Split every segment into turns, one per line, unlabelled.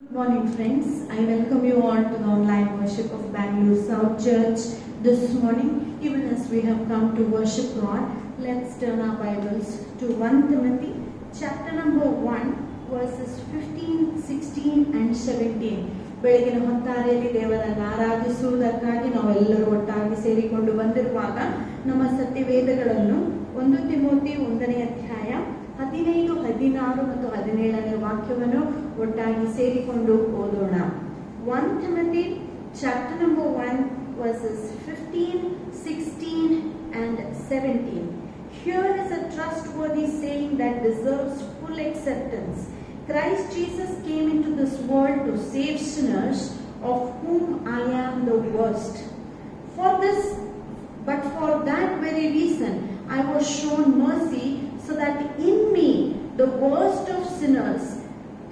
Good morning, friends. I welcome you all to the online worship of Bangalore South Church this morning. Even as we have come to worship God, let's turn our Bibles to 1 Timothy chapter number 1, verses 15, 16 and 17. ಬೆಳಗಿನ ಹೊತ್ತಾರೆಯಲ್ಲಿ ದೇವರನ್ನು ಆರಾಧಿಸುವುದಕ್ಕಾಗಿ ನಾವೆಲ್ಲರೂ ಒಟ್ಟಾಗಿ ಸೇರಿಕೊಂಡು ಬಂದಿರುವಾಗ ನಮ್ಮ ಸತ್ಯವೇದಗಳನ್ನು 1 Timothy 1ನೇ ಅಧ್ಯಾಯ 15, 16 ಮತ್ತು 17ನೇ ವಾಕ್ಯವನ್ನು ಒಟ್ಟಾಗಿ ಸೇರಿಕೊಂಡು ಓದೋಣ. 1 Timothy chapter number 1 verses 15, 16 and 17. Here is a trustworthy saying that deserves full acceptance. Christ Jesus came into this world to save sinners, of whom I am the worst. But for that very reason I was shown mercy, so that in me, the worst of sinners,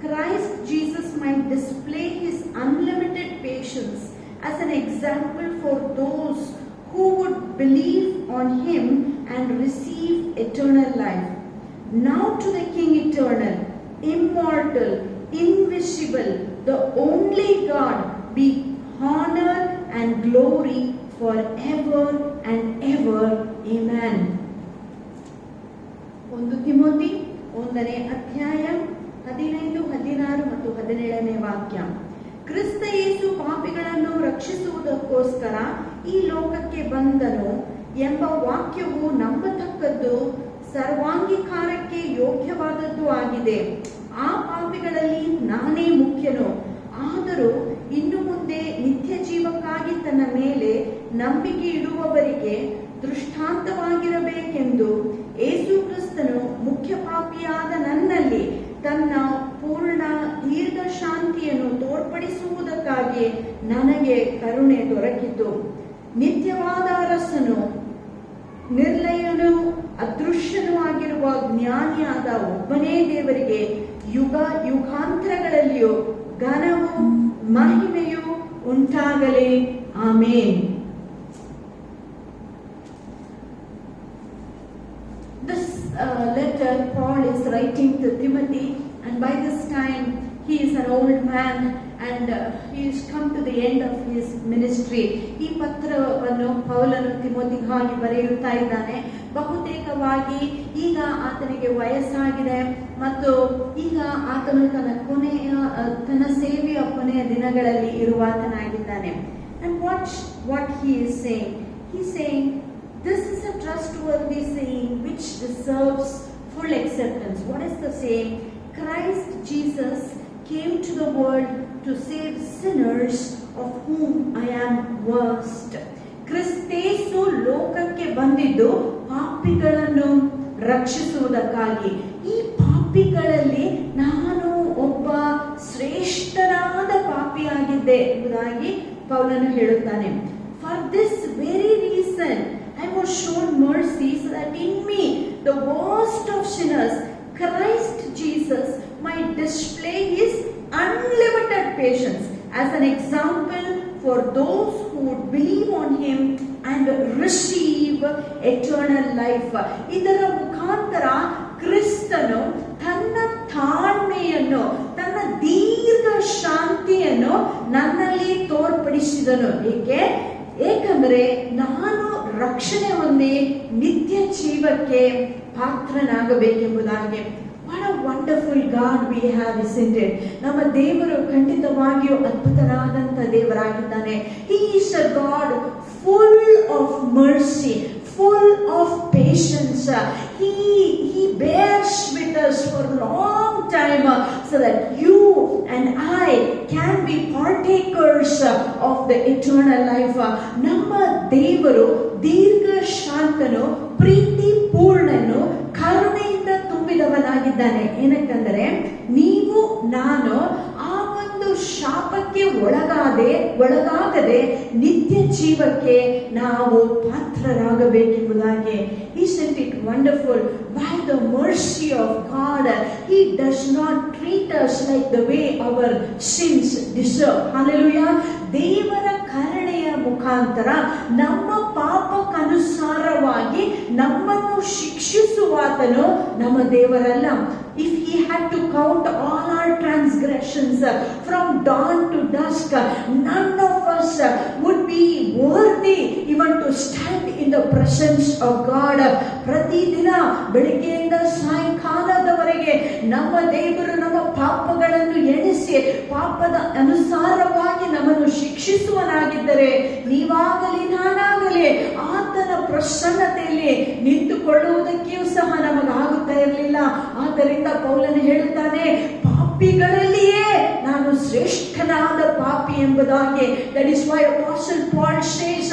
Christ Jesus might display his unlimited patience as an example for those who would believe on him and receive eternal life. Now to the King eternal, immortal, invisible, the only God, be honor and glory forever and ever. Amen. 1 Timothy 1ನೇ ಅಧ್ಯಾಯ 15, 16 ಮತ್ತು 17ನೇ ವಾಕ್ಯ. ಕ್ರಿಸ್ತ ಯೇಸು ಪಾಪಿಗಳನ್ನು ರಕ್ಷಿಸುವುದಕ್ಕೋಸ್ಕರ ಈ ಲೋಕಕ್ಕೆ ಬಂದನು ಎಂಬ ವಾಕ್ಯವು ನಂಬತಕ್ಕದ್ದು, ಸರ್ವಾಂಗೀಕಾರಕ್ಕೆ ಯೋಗ್ಯವಾದದ್ದು ಆಗಿದೆ. ಆ ಪಾಪಿಗಳಲ್ಲಿ ನಾನೇ ಮುಖ್ಯನು. ಆದರೂ ಇನ್ನು ಮುಂದೆ ನಿತ್ಯ ಜೀವಕ್ಕಾಗಿ ತನ್ನ ಮೇಲೆ ನಂಬಿಕೆ ಇಡುವವರಿಗೆ ದೃಷ್ಟಾಂತವಾಗಿರಬೇಕೆಂದು ಯೇಸು ಕ್ರಿಸ್ತನು ಮುಖ್ಯ ಪಾಪಿಯಾದ ನನ್ನಲ್ಲಿ ತನ್ನ ಪೂರ್ಣ ದೀರ್ಘ ಶಾಂತಿಯನ್ನು ತೋರ್ಪಡಿಸುವುದಕ್ಕಾಗಿ ನನಗೆ ಕರುಣೆ ದೊರಕಿತು. ನಿತ್ಯವಾದ ಅರಸನು, ನಿರ್ಲಯನು, ಅದೃಶ್ಯನೂ ಆಗಿರುವ ಜ್ಞಾನಿಯಾದ ಒಬ್ಬನೇ ದೇವರಿಗೆ ಯುಗ ಯುಗಾಂತರಗಳಲ್ಲಿಯೂ ಘನವೂ ಮಹಿಮೆಯೂ ಉಂಟಾಗಲಿ. ಆಮೇನ್. This letter Paul is writing to Timothy, and by this time he is an old man and he has come to the end of his ministry. ಈ ಪತ್ರವನ್ನು ಪೌಲನು ತಿಮೋಥಿಗಾಗಿ ಬರೆಯುತ್ತಾ ಇದ್ದಾನೆ. ಬಹುತೇಕವಾಗಿ ಈಗ ಆತನಿಗೆ ವಯಸ್ಸಾಗಿದೆ ಮತ್ತು ಈಗ ಆತನು ತನ್ನ ಸೇವೆಯ ಕೊನೆಯ ದಿನಗಳಲ್ಲಿ ಇರುವಾತನಾಗಿದ್ದಾನೆ. And what he is saying? He is saying, this is a trustworthy saying which deserves full acceptance. What is the saying? Christ Jesus came to the world to save sinners, of whom I am worst. ಕ್ರಿಸ್ತೇಸು ಲೋಕಕ್ಕೆ ಬಂದಿದ್ದು ಪಾಪಿಗಳನ್ನು ರಕ್ಷಿಸುವುದಕ್ಕಾಗಿ. ಈ ಪಾಪಿಗಳಲ್ಲಿ ನಾನು ಒಬ್ಬ ಶ್ರೇಷ್ಠನಾದ ಪಾಪಿಯಾಗಿದ್ದೆ ಎಂಬುದಾಗಿ ಪೌಲನು ಹೇಳುತ್ತಾನೆ. For this very reason I was shown mercy, so that in me, the worst of sinners, Christ Jesus might display his unlimited patience as an example for those who would believe on him and receive eternal life. ಇದರ ಮುಖಾಂತರ ಕ್ರಿಸ್ತನು ತನ್ನ ತಾಳ್ಮೆಯನ್ನು, ತನ್ನ ದೀರ್ಘ ಶಾಂತಿಯನ್ನು ನನ್ನಲ್ಲಿ ತೋರ್ಪಡಿಸಿದನು. ಏಕೆಂದರೆ ನಾನು ರಕ್ಷಣೆ ಹೊಂದಿ ನಿತ್ಯ ಜೀವಕ್ಕೆ ಪಾತ್ರನಾಗಬೇಕೆಂಬುದಾಗಿ. What a wonderful God we have, isn't it? ನಮ್ಮ ದೇವರು ಖಂಡಿತವಾಗಿಯೂ ಅದ್ಭುತನಾದಂತ ದೇವರಾಗಿದ್ದಾನೆ. He is a God full of mercy, full of patience. He bears with us for a long time so that you and I can be partakers of the eternal life. ನಮ್ಮ ದೇವರು ದೀರ್ಘ ಶಾಂತನು, ಪ್ರೀತಿ ಪೂರ್ಣನು, ಕರುಣೆಯಿಂದ ತುಂಬಿದವನಾಗಿದ್ದಾನೆ. ಏನಕ್ಕಂದರೆ ನೀವು ನಾನು ಆ ಒಂದು ಶಾಪಕ್ಕೆ ಒಳಗಾಗದೆ ನಿತ್ಯ ಜೀವಕ್ಕೆ ನಾವು ಪಾತ್ರರಾಗಬೇಕೆಂಬುದಾಗಿ. Isn't it wonderful? By the mercy of God, he does not treat us like the way our sins deserve. Hallelujah. ದೇವರ ಕರುಣೆಯ ಮುಖಾಂತರ ನಮ್ಮ ಪಾಪಕ್ಕನುಸಾರವಾಗಿ ನಮ್ಮನ್ನು ಶಿಕ್ಷಿಸುವಾತನು ನಮ್ಮ ದೇವರಲ್ಲ. if he had to count all our transgressions from dawn to dusk, none of us would be worthy even to stand in the presence of God. ಪ್ರತಿದಿನ ಬೆಳಿಗ್ಗೆಯಿಂದ ಸಾಯಂಕಾಲದವರೆಗೆ ನಮ್ಮ ದೇವರು ನಮ್ಮ ಪಾಪಗಳನ್ನು ಎಣಿಸಿ ಪಾಪದ ಅನುಸಾರವಾಗಿ ನಮ್ಮನ್ನು ಶಿಕ್ಷಿಸುವನಾಗಿದ್ದರೆ ನೀವಾಗಲಿ ನಾನಾಗಲಿ ಆತನ ಪ್ರಸನ್ನತೆಯಲ್ಲಿ ನಿಂತುಕೊಳ್ಳುವುದಕ್ಕೆಯೂ ಸಹ ನಮಗಾಗುತ್ತಾ ಇರಲಿಲ್ಲ. ಆದ್ದರಿಂದ ಪೌಲನು ಹೇಳುತ್ತಾನೆ, ಪಾಪಿಗಳಲ್ಲಿಯೇ ನಾನು ಶ್ರೇಷ್ಠನಾದ ಪಾಪಿ ಎಂಬುದಾಗಿ. That is why Apostle Paul says,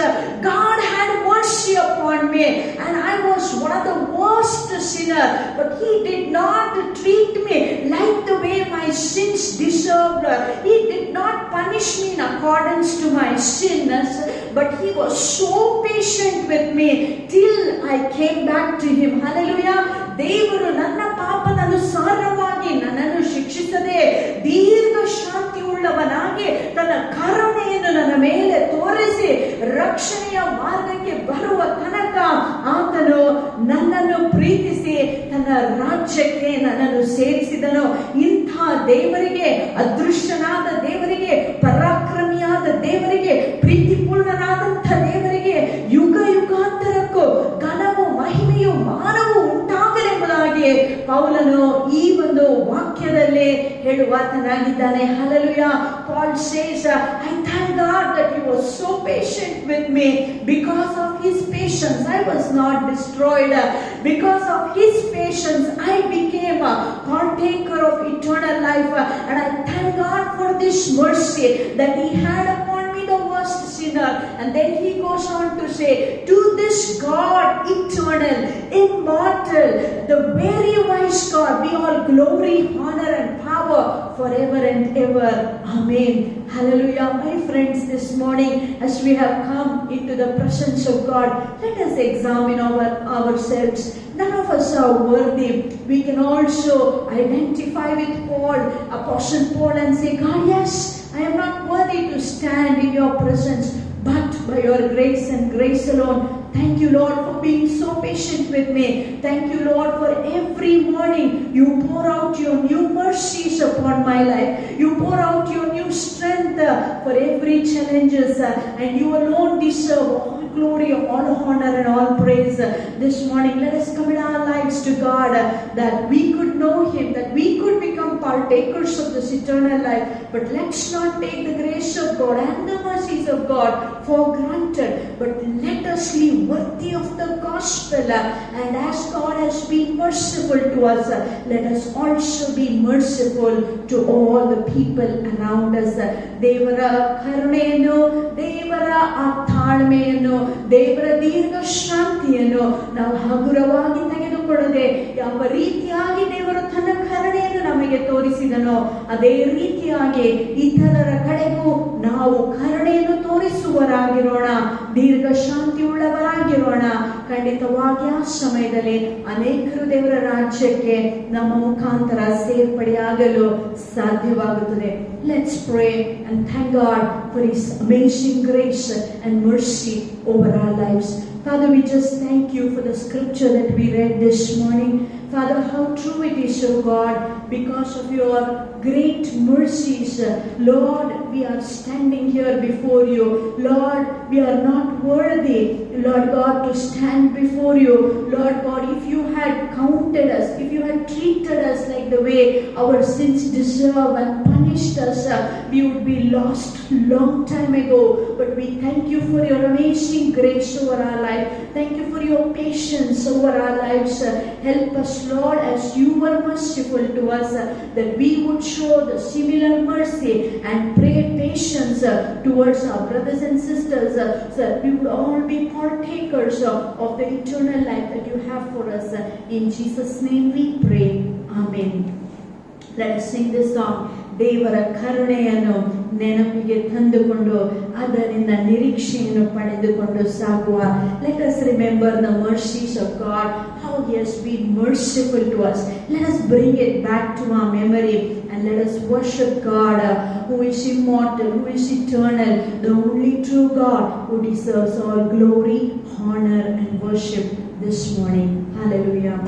God had mercy upon me and I was one of the worst sinner, but he did not treat me like the way my sins deserved. He did not punish me in accordance to my sins, but he was so patient with me till I came back to him. Hallelujah. ದೇವರು ನನ್ನ ಪಾಪದ ಅನುಸಾರವಾಗಿ ನನ್ನನ್ನು ಶಿಕ್ಷಿಸದೆ ದೀರ್ಘ ಶಾಂತಿ ಉಳ್ಳವನಾಗಿ ತನ್ನ ಕರುಣೆಯನ್ನು ನನ್ನ ಮೇಲೆ ತೋರಿಸಿ ರಕ್ಷಣೆಯ ಮಾರ್ಗಕ್ಕೆ ಬರುವ ತನಕ ಆತನು ನನ್ನನ್ನು ಪ್ರೀತಿಸಿ ತನ್ನ ರಾಜ್ಯಕ್ಕೆ ನನ್ನನ್ನು ಸೇರಿಸಿದನು. ಇಂಥ ದೇವರಿಗೆ, ಅದೃಶ್ಯನಾದ ದೇವರಿಗೆ, ಪರಾಕ್ರಮಿಯಾದ ದೇವರಿಗೆ, ಪ್ರೀತಿಪೂರ್ಣನಾದಂಥ ದೇವರಿಗೆ ಯುಗ ಯುಗಾಂತರಕ್ಕೂ ಘನವು ಮಹಿಮೆಯು ಮಾನವು ಉಂಟಾಗಲೆಂಬುದಾಗಿ ಪೌಲನು ಈ ಒಂದು ವಾಕ್ಯದಲ್ಲಿ ಹೇಳುವಾತನಾಗಿದ್ದಾನೆ. Hallelujah. Paul says, I thank God that he was so patient with me. Because of his patience I was not destroyed. Because of his patience I became a partaker of eternal life, and I thank God for this mercy that he had upon me, the worst sinner. And then he goes on to say, to this God eternal, immortal, the very wise God, be all glory, honor and power forever and ever. Amen. Hallelujah. My friends, this morning as we have come into the presence of God, let us examine ourselves. None of us are worthy. We can also identify with Paul, Apostle Paul, and say, God, yes, I am not worthy to stand in your presence, but by your grace and grace alone. Thank you, Lord, for being so patient with me. Thank you, Lord, for every morning you pour out your new mercies upon my life. You pour out your new strength for every challenges, and you alone deserve all glory, all honor and all praise. This morning let us commit our lives to God, that we could know him, that we could become partakers of this eternal life. But let's not take the grace of God and the mercies of God for granted, but let us live worthy of the gospel. And as God has been merciful to us, let us also be merciful to all the people around us. ದೇವರ ಕರುಣೆಯನ್ನು, ದೇವರ ಆ ತಾಳ್ಮೆಯನ್ನು, ದೇವರ ದೀರ್ಘ ಶಾಂತಿಯನ್ನು ನಾವು ಹಗುರವಾಗಿ ತೆಗೆದುಕೊಳ್ಳದೆ ಯಾವ ರೀತಿಯಾಗಿ ದೇವರು ತನ್ನ ಕರುಣೆಯನ್ನು ನಮಗೆ ತೋರಿಸಿದನೋ ಅದೇ ರೀತಿಯಾಗಿ ಇತರರ ಕಡೆಗೂ ನಾವು ಕರುಣೆಯನ್ನು ತೋರಿಸುವರಾಗಿರೋಣ, ದೀರ್ಘ ಶಾಂತಿ ಉಳ್ಳವರಾಗಿರೋಣ. ಖಂಡಿತವಾಗಿ ಆ ಸಮಯದಲ್ಲಿ ಅನೇಕರು ದೇವರ ರಾಜ್ಯಕ್ಕೆ ನಮ್ಮ ಮುಖಾಂತರ ಸೇರ್ಪಡೆಯಾಗಲು ಸಾಧ್ಯವಾಗುತ್ತದೆ. Let's pray and thank God for his amazing grace and mercy over our lives. Father, we just thank you for the scripture that we read this morning. Father, how true it is, O God, because of your great mercies. Lord, we are standing here before you. Lord, we are not worthy, Lord God, to stand before you. Lord God, if you had counted us, if you had treated us like the way our sins deserve and punished us, we would be lost long time ago. But we thank you for your amazing grace over our life. Thank you for your patience over our lives. Help us, Lord, as you were merciful to us, that we would show the similar mercy and pray patience towards our brothers and sisters, so that we would all be partakers of the eternal life that you have for us. In Jesus' name we pray. Amen. Let us sing this song. ದೇವರ ಕರುಣೆಯನ್ನು ನೆನಪಿಗೆ ತಂದುಕೊಂಡು ಅದರಿಂದ ನಿರೀಕ್ಷೆಯನ್ನು ಪಡೆದುಕೊಂಡು ಸಾಗುವ. Let us remember the mercies of God, how he has been merciful to us. Let us bring it back to our memory and let us worship God, who is immortal, who is eternal, the only true God, who deserves all glory, honor and worship this morning. Hallelujah.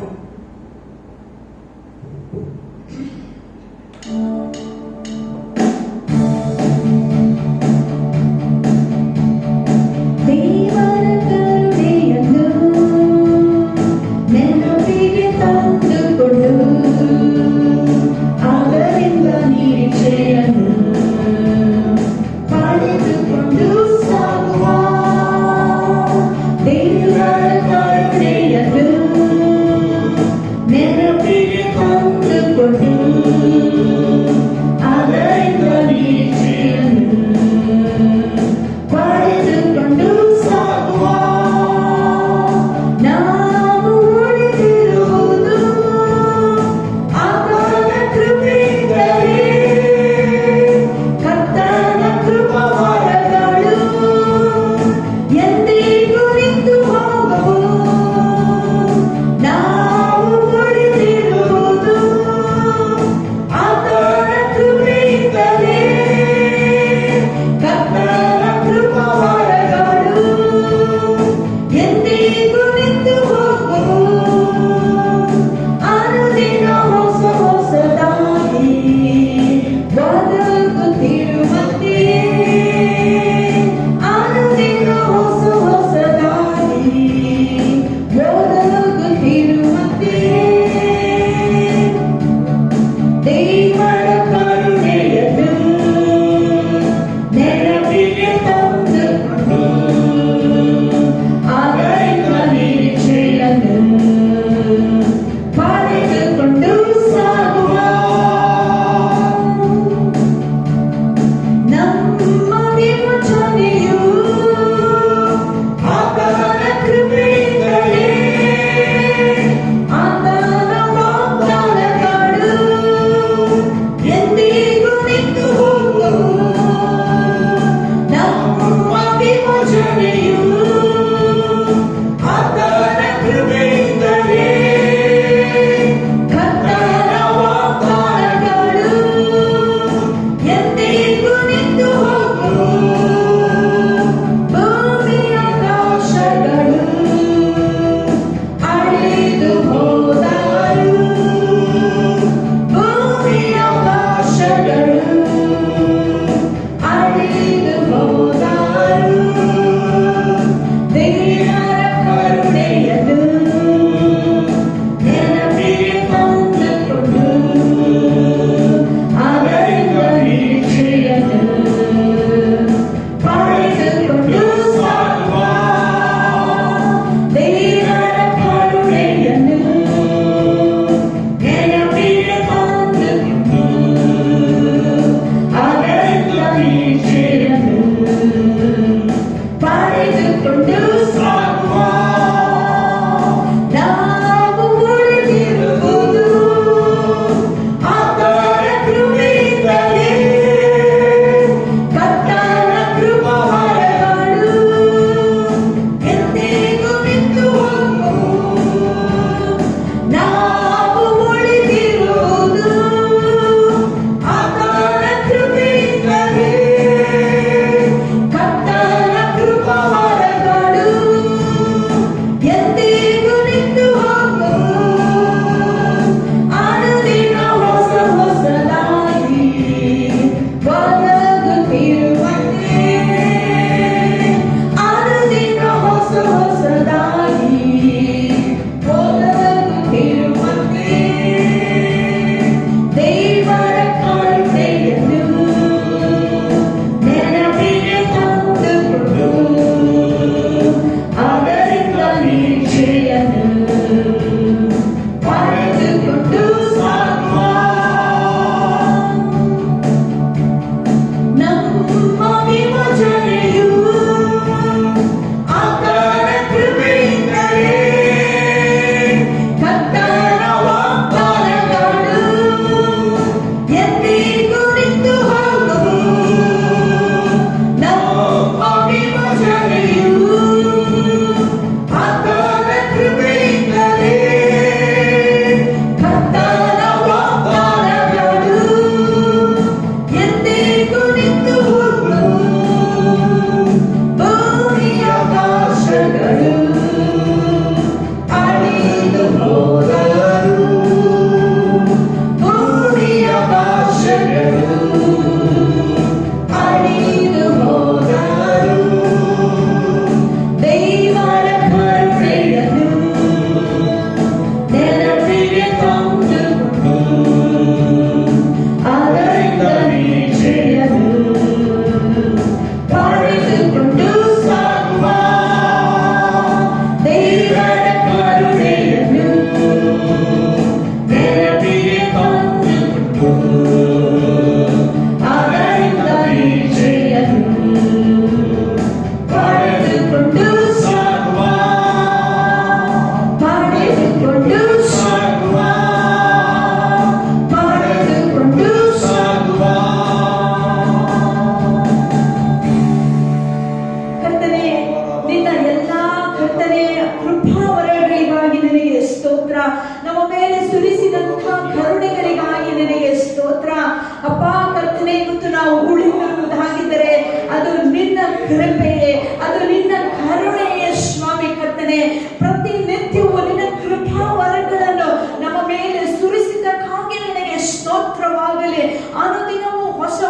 ಕೃಪೆಯೇ, ಅದು ನಿನ್ನ ಕರುಣೆಯೇ ಸ್ವಾಮಿ ಕರ್ತನೆ. ಪ್ರತಿನಿತ್ಯವೂ ನಿನ್ನ ಕೃಪಾವರಗಳನ್ನು ನಮ್ಮ ಮೇಲೆ ಸುರಿಸಿದ್ದಕ್ಕಾಗಿ ನಿನಗೆ ಸ್ತೋತ್ರವಾಗಲಿ. ಅನುದಿನವೂ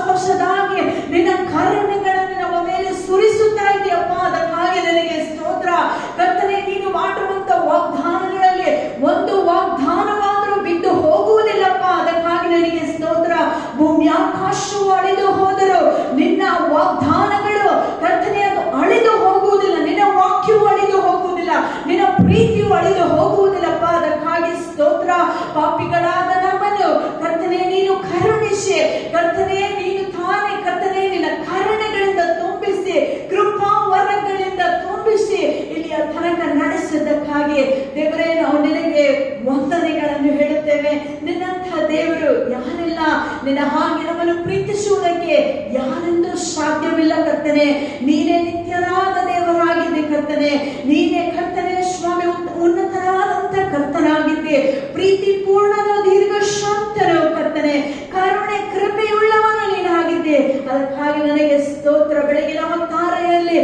ಹೊಸದಾಗಿ ನಿನ್ನ ಕರುಣೆಗಳನ್ನು ನಮ್ಮ ಮೇಲೆ ಸುರಿಸುತ್ತಾ ಇದೆಯಪ್ಪ, ಅದಕ್ಕಾಗಿ ನನಗೆ ಸ್ತೋತ್ರ ಕರ್ತನೆ. ನೀನು ಮಾಡುವಂತ ವಾಗ್ದಾನಗಳಲ್ಲಿ ಒಂದು ವಾಗ್ದಾನವಾದರೂ ಬಿದ್ದು ಹೋಗುವುದಿಲ್ಲಪ್ಪ, ಅದಕ್ಕಾಗಿ ನನಗೆ ಸ್ತೋತ್ರ. ಭೂಮಿ ಆಕಾಶವು ಅಳಿದು ಹೋದರು, ನಿನ್ನ ವಾಗ್ದಾನಗಳು ಕರ್ತನೆ ಅದು ಅಳಿದು ಹೋಗುವುದಿಲ್ಲ, ನಿನ್ನ ವಾಕ್ಯವು ಅಳಿದು ಹೋಗುವುದಿಲ್ಲ, ನಿನ್ನ ಪ್ರೀತಿಯು ಅಳಿದು ಹೋಗುವುದಿಲ್ಲಪ್ಪ, ಅದಕ್ಕಾಗಿ ಸ್ತೋತ್ರ. ಪಾಪಿಗಳಾದ ನಮ್ಮನ್ನು ಕರ್ತನೆ ನೀನು ಕರುಣಿಸಿ, ಕರ್ತನೆ ನೀನು ತಾನೇ ಕರ್ತನೆ ನಿನ್ನ ಕರುಣೆಗಳಿಂದ ತುಂಬಿಸಿ, ಕೃಪಾವರಗಳಿಂದ ತುಂಬಿಸಿ ಇಲ್ಲಿಯ ತನಕ ನಡೆಸಿದ್ದಕ್ಕಾಗಿ ದೇವರೇ ನಾವು ನಿನಗೆ ವಂದನೆಗಳನ್ನು ಹೇಳುತ್ತೇವೆ. ನಿನ್ನಂಥ ದೇವರು ಯಾರಿಲ್ಲ, ನಿನ್ನ ಹಾಗೆ ನಮ್ಮನ್ನು ಪ್ರೀತಿಸುವುದಕ್ಕೆ ಯಾರೆಂದು ಸಾಧ್ಯವಿಲ್ಲ ಕರ್ತನೆ. ನೀನೇ ನಿತ್ಯರಾದ ದೇವರಾಗಿದ್ದೆ ಕರ್ತನೆ, ನೀನೇ ಕರ್ತನೆ ಸ್ವಾಮಿ ಉನ್ನತರಾದಂತ ಕರ್ತನಾಗಿದ್ದೆ, ಪ್ರೀತಿ ಪೂರ್ಣನು ದೀರ್ಘ ಶಾಂತನು ಕರ್ತನೆ, ಕರುಣೆ ಕೃಪೆಯುಳ್ಳವನು ನೀನಾಗಿದ್ದೆ. ಅದಕ್ಕಾಗಿ ನನಗೆ ಸ್ತೋತ್ರ. ಬೆಳಗಿನ ಹೊತ್ತಾರೆಯಲ್ಲಿ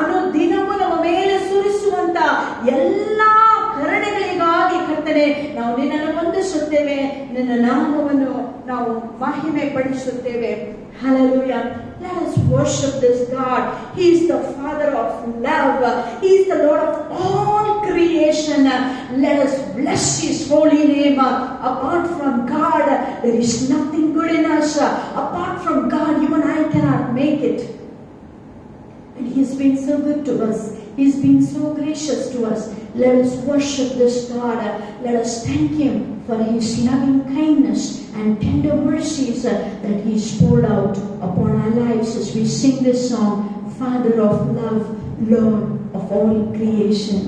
ಅನುದಿನವೂ ನಮ್ಮ ಮೇಲೆ ಸುರಿಸುವಂತ ಎಲ್ಲಾ ಕರುಣೆಗಳಿಗಾಗಿ ಕರ್ತನೆ ನಾವು ನಿನ್ನನ್ನು ವಂದಿಸುತ್ತೇವೆ, ನಿನ್ನ ನಾಮವನ್ನು ನಾವು ಮಹಿಮೆ ಪಡಿಸುತ್ತೇವೆ. Hallelujah. Let us worship this God. He is the Father of love. He is the Lord of all creation. Let us bless His holy name. Apart from God, there is nothing good in us. Apart from God, you and I cannot make it. And He has been so good to us. He's been so gracious to us. Let us worship this God. Let us thank Him for His loving kindness and tender mercies that He's poured out upon our lives as we sing this song, Father of love, Lord of all creation.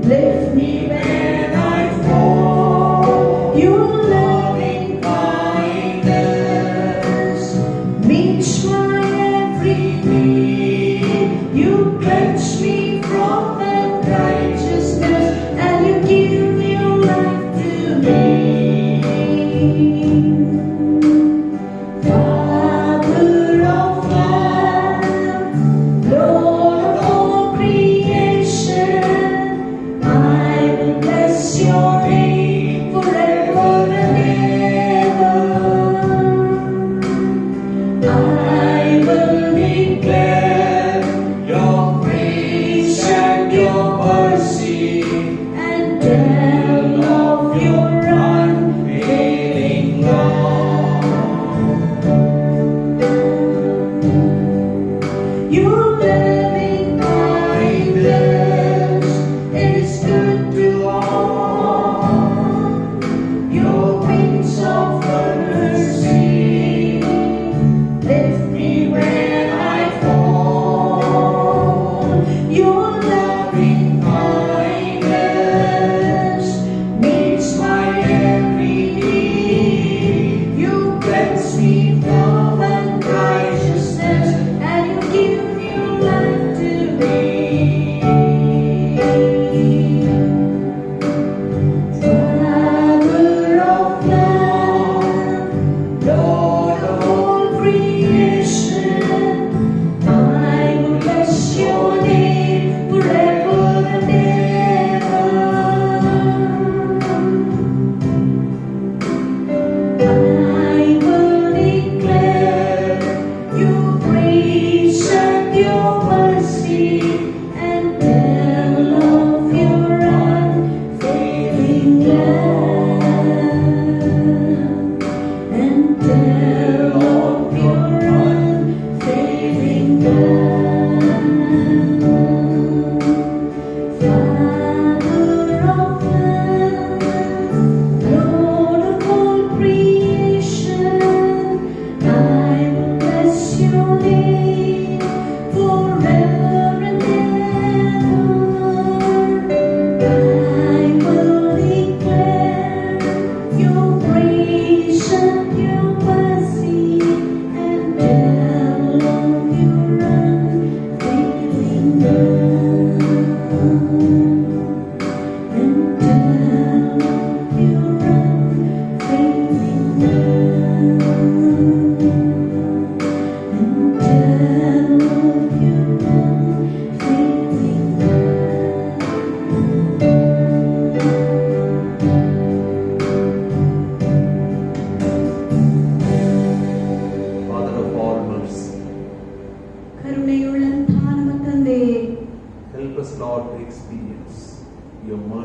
Lift me when I fall. Your loving kindness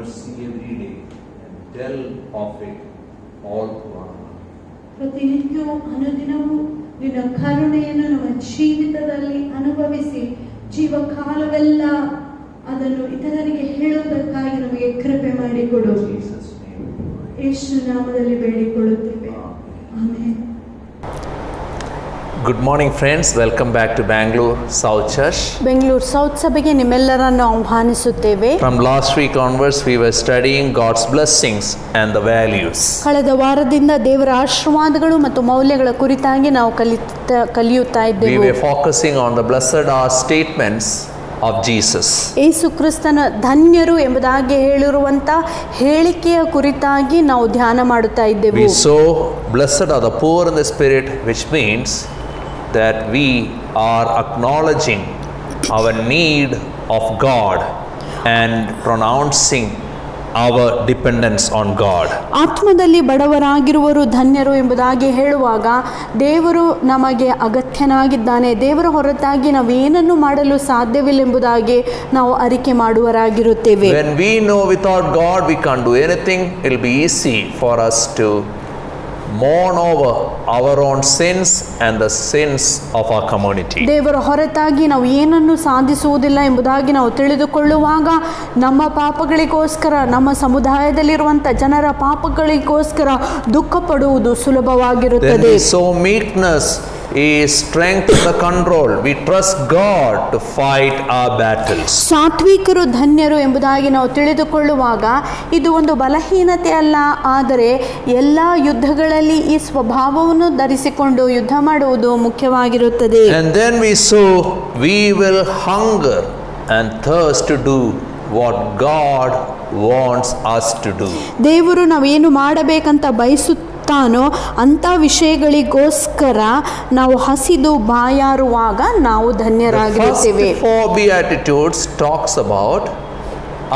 mercy every day and tell of it all through our life.
ಪ್ರತಿನಿತ್ಯವೂ ಅನುದಿನವೂ ನಿನ್ನ ಕರುಣೆಯನ್ನು ನಮ್ಮ ಜೀವಿತದಲ್ಲಿ ಅನುಭವಿಸಿ ಜೀವಕಾಲವೆಲ್ಲ ಅದನ್ನು ಇತರರಿಗೆ ಹೇಳುವುದಕ್ಕಾಗಿ ನಮಗೆ ಕೃಪೆ ಮಾಡಿಕೊಡು.
Jesus' name.
ಯೇಸು ನಾಮದಲ್ಲಿ ಬೇಡಿಕೊಳ್ಳುತ್ತೇವೆ. Amen.
Good morning friends, welcome back to Bangalore South Church.
Bengaluru South ಸಭೆಗೆ ನಿಮ್ಮೆಲ್ಲರನ್ನು ಆಹ್ವಾನಿಸುತ್ತೇವೆ.
From last week onwards we were studying God's blessings and the values.
ಕಳೆದ ವಾರದಿಂದ ದೇವರ ಆಶೀರ್ವಾದಗಳು ಮತ್ತು ಮೌಲ್ಯಗಳ ಕುರಿತಾಗಿ ನಾವು ಕಲಿಯುತ್ತಾ
We
ಇದ್ದೇವೆ.
were focusing on the blessed are statements of Jesus.
ಯೇಸು ಕ್ರಿಸ್ತನ ಧನ್ಯರು ಎಂಬುದಾಗಿ ಹೇಳಿರುವಂತ ಹೇಳಿಕೆಯ ಕುರಿತಾಗಿ ನಾವು ಧ್ಯಾನ ಮಾಡುತ್ತಾ ಇದ್ದೆವು.
We saw blessed are the poor in the spirit, which means that we are acknowledging our need of God and pronouncing our dependence on God.
ಆತ್ಮದಲ್ಲಿ ಬಡವರಾಗಿರುವರು ಧನ್ಯರು ಎಂಬುದಾಗಿ ಹೇಳುವಾಗ ದೇವರು ನಮಗೆ ಅಗತ್ಯನಾಗಿದ್ದಾನೆ, ದೇವರ ಹೊರತಾಗಿ ನಾವೇನನ್ನು ಮಾಡಲು ಸಾಧ್ಯವಿಲ್ಲ ಎಂಬುದಾಗಿ ನಾವು ಅರಿಕೆ ಮಾಡುವರಾಗಿರುತ್ತೇವೆ.
When we know without God we can't do anything, it will be easy for us to mourn over our own sins and the sins of our community.
ದೇವರ ಹೊರತಾಗಿ ನಾವು ಏನನ್ನು ಸಾಧಿಸುವುದಿಲ್ಲ ಎಂಬುದಾಗಿ ನಾವು ತಿಳಿದುಕೊಳ್ಳುವಾಗ ನಮ್ಮ ಪಾಪಗಳಿಗೋಸ್ಕರ, ನಮ್ಮ ಸಮುದಾಯದಲ್ಲಿರುವಂಥ ಜನರ ಪಾಪಗಳಿಗೋಸ್ಕರ ದುಃಖ ಪಡುವುದು ಸುಲಭವಾಗಿರುತ್ತದೆ.
Then we saw meekness is strength in the control. We trust God to fight our battles.
ಸಾತ್ವಿಕರು ಧನ್ಯರು ಎಂಬುದಾಗಿ ನಾವು ತಿಳಿದುಕೊಳ್ಳುವಾಗ ಇದು ಒಂದು ಬಲಹೀನತೆ ಅಲ್ಲ, ಆದರೆ ಎಲ್ಲ ಯುದ್ಧಗಳಲ್ಲಿ ಈ ಸ್ವಭಾವವನ್ನು ಧರಿಸಿಕೊಂಡು ಯುದ್ಧ ಮಾಡುವುದು ಮುಖ್ಯವಾಗಿರುತ್ತದೆ.
And then we saw we will hunger and thirst to do what God wants us to do.
ದೇವರು ನಾವೇನು ಮಾಡಬೇಕಂತ ಬಯಸುತ್ತಾನೋ ಅಂಥ ವಿಷಯಗಳಿಗೋಸ್ಕರ ನಾವು ಹಸಿದು ಬಾಯಾರುವಾಗ ನಾವು ಧನ್ಯರಾಗಿರುತ್ತೇವೆ.
The first four beatitudes talks about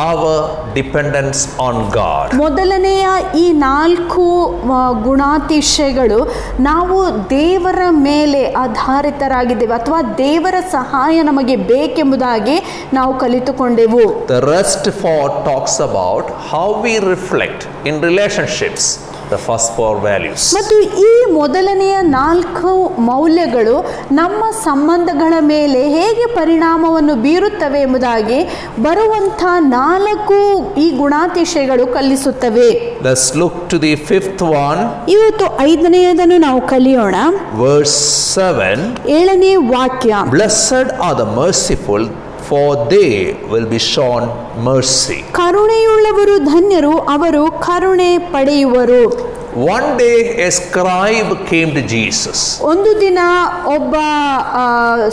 our dependence on God.
ಮೊದಲನೆಯ ಈ 4 ಗುಣಾತಿಶಯಗಳು ನಾವು ದೇವರ ಮೇಲೆ ಆಧಾರಿತರಾಗಿದ್ದೇವೆ ಅಥವಾ ದೇವರ ಸಹಾಯ ನಮಗೆ ಬೇಕೆಂಬುದಾಗಿ ನಾವು ಕಲಿತುಕೊಂಡೆವು.
The rest 4 talks about how we reflect in relationships the first 4 values.
ಮತ್ತು ಈ ಮೊದಲನೆಯ 4 ಮೌಲ್ಯಗಳು ನಮ್ಮ ಸಂಬಂಧಗಳ ಮೇಲೆ ಹೇಗೆ ಪರಿಣಾಮವನ್ನು ಬೀರುತ್ತವೆ ಎಂಬುದಾಗಿ ಬರುವಂಥ 4 ಈ ಗುಣಾತಿಶಯಗಳು ಕಲಿಸುತ್ತವೆ.
Let's look to the 5th one.
ಇವತ್ತು 5ನೆಯದನ್ನು ನಾವು ಕಲಿಯೋಣ.
Verse 7.
7ನೇ ವಾಕ್ಯ.
Blessed are the merciful, for they will be shown mercy.
ಕರುಣೆಯುಳ್ಳವರು ಧನ್ಯರು, ಅವರು ಕರುಣೆ ಪಡೆಯುವರು.
One day a scribe came to Jesus.
ಒಂದು ದಿನ ಒಬ್ಬ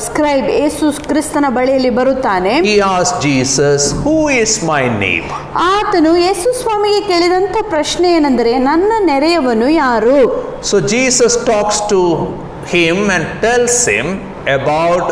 ಸ್ಕ್ರೈಬ್ ಯೇಸು ಕ್ರಿಸ್ತನ ಬಳಿಯಲ್ಲಿ ಬರುತ್ತಾನೆ.
He asked Jesus, who is my neighbor?
ಆತನು ಯೇಸು ಸ್ವಾಮಿಗೆ ಕೇಳಿದಂಥ ಪ್ರಶ್ನೆ ಏನೆಂದರೆ, ನನ್ನ ನೆರೆಯವನು ಯಾರು?
So Jesus talks to him and tells him about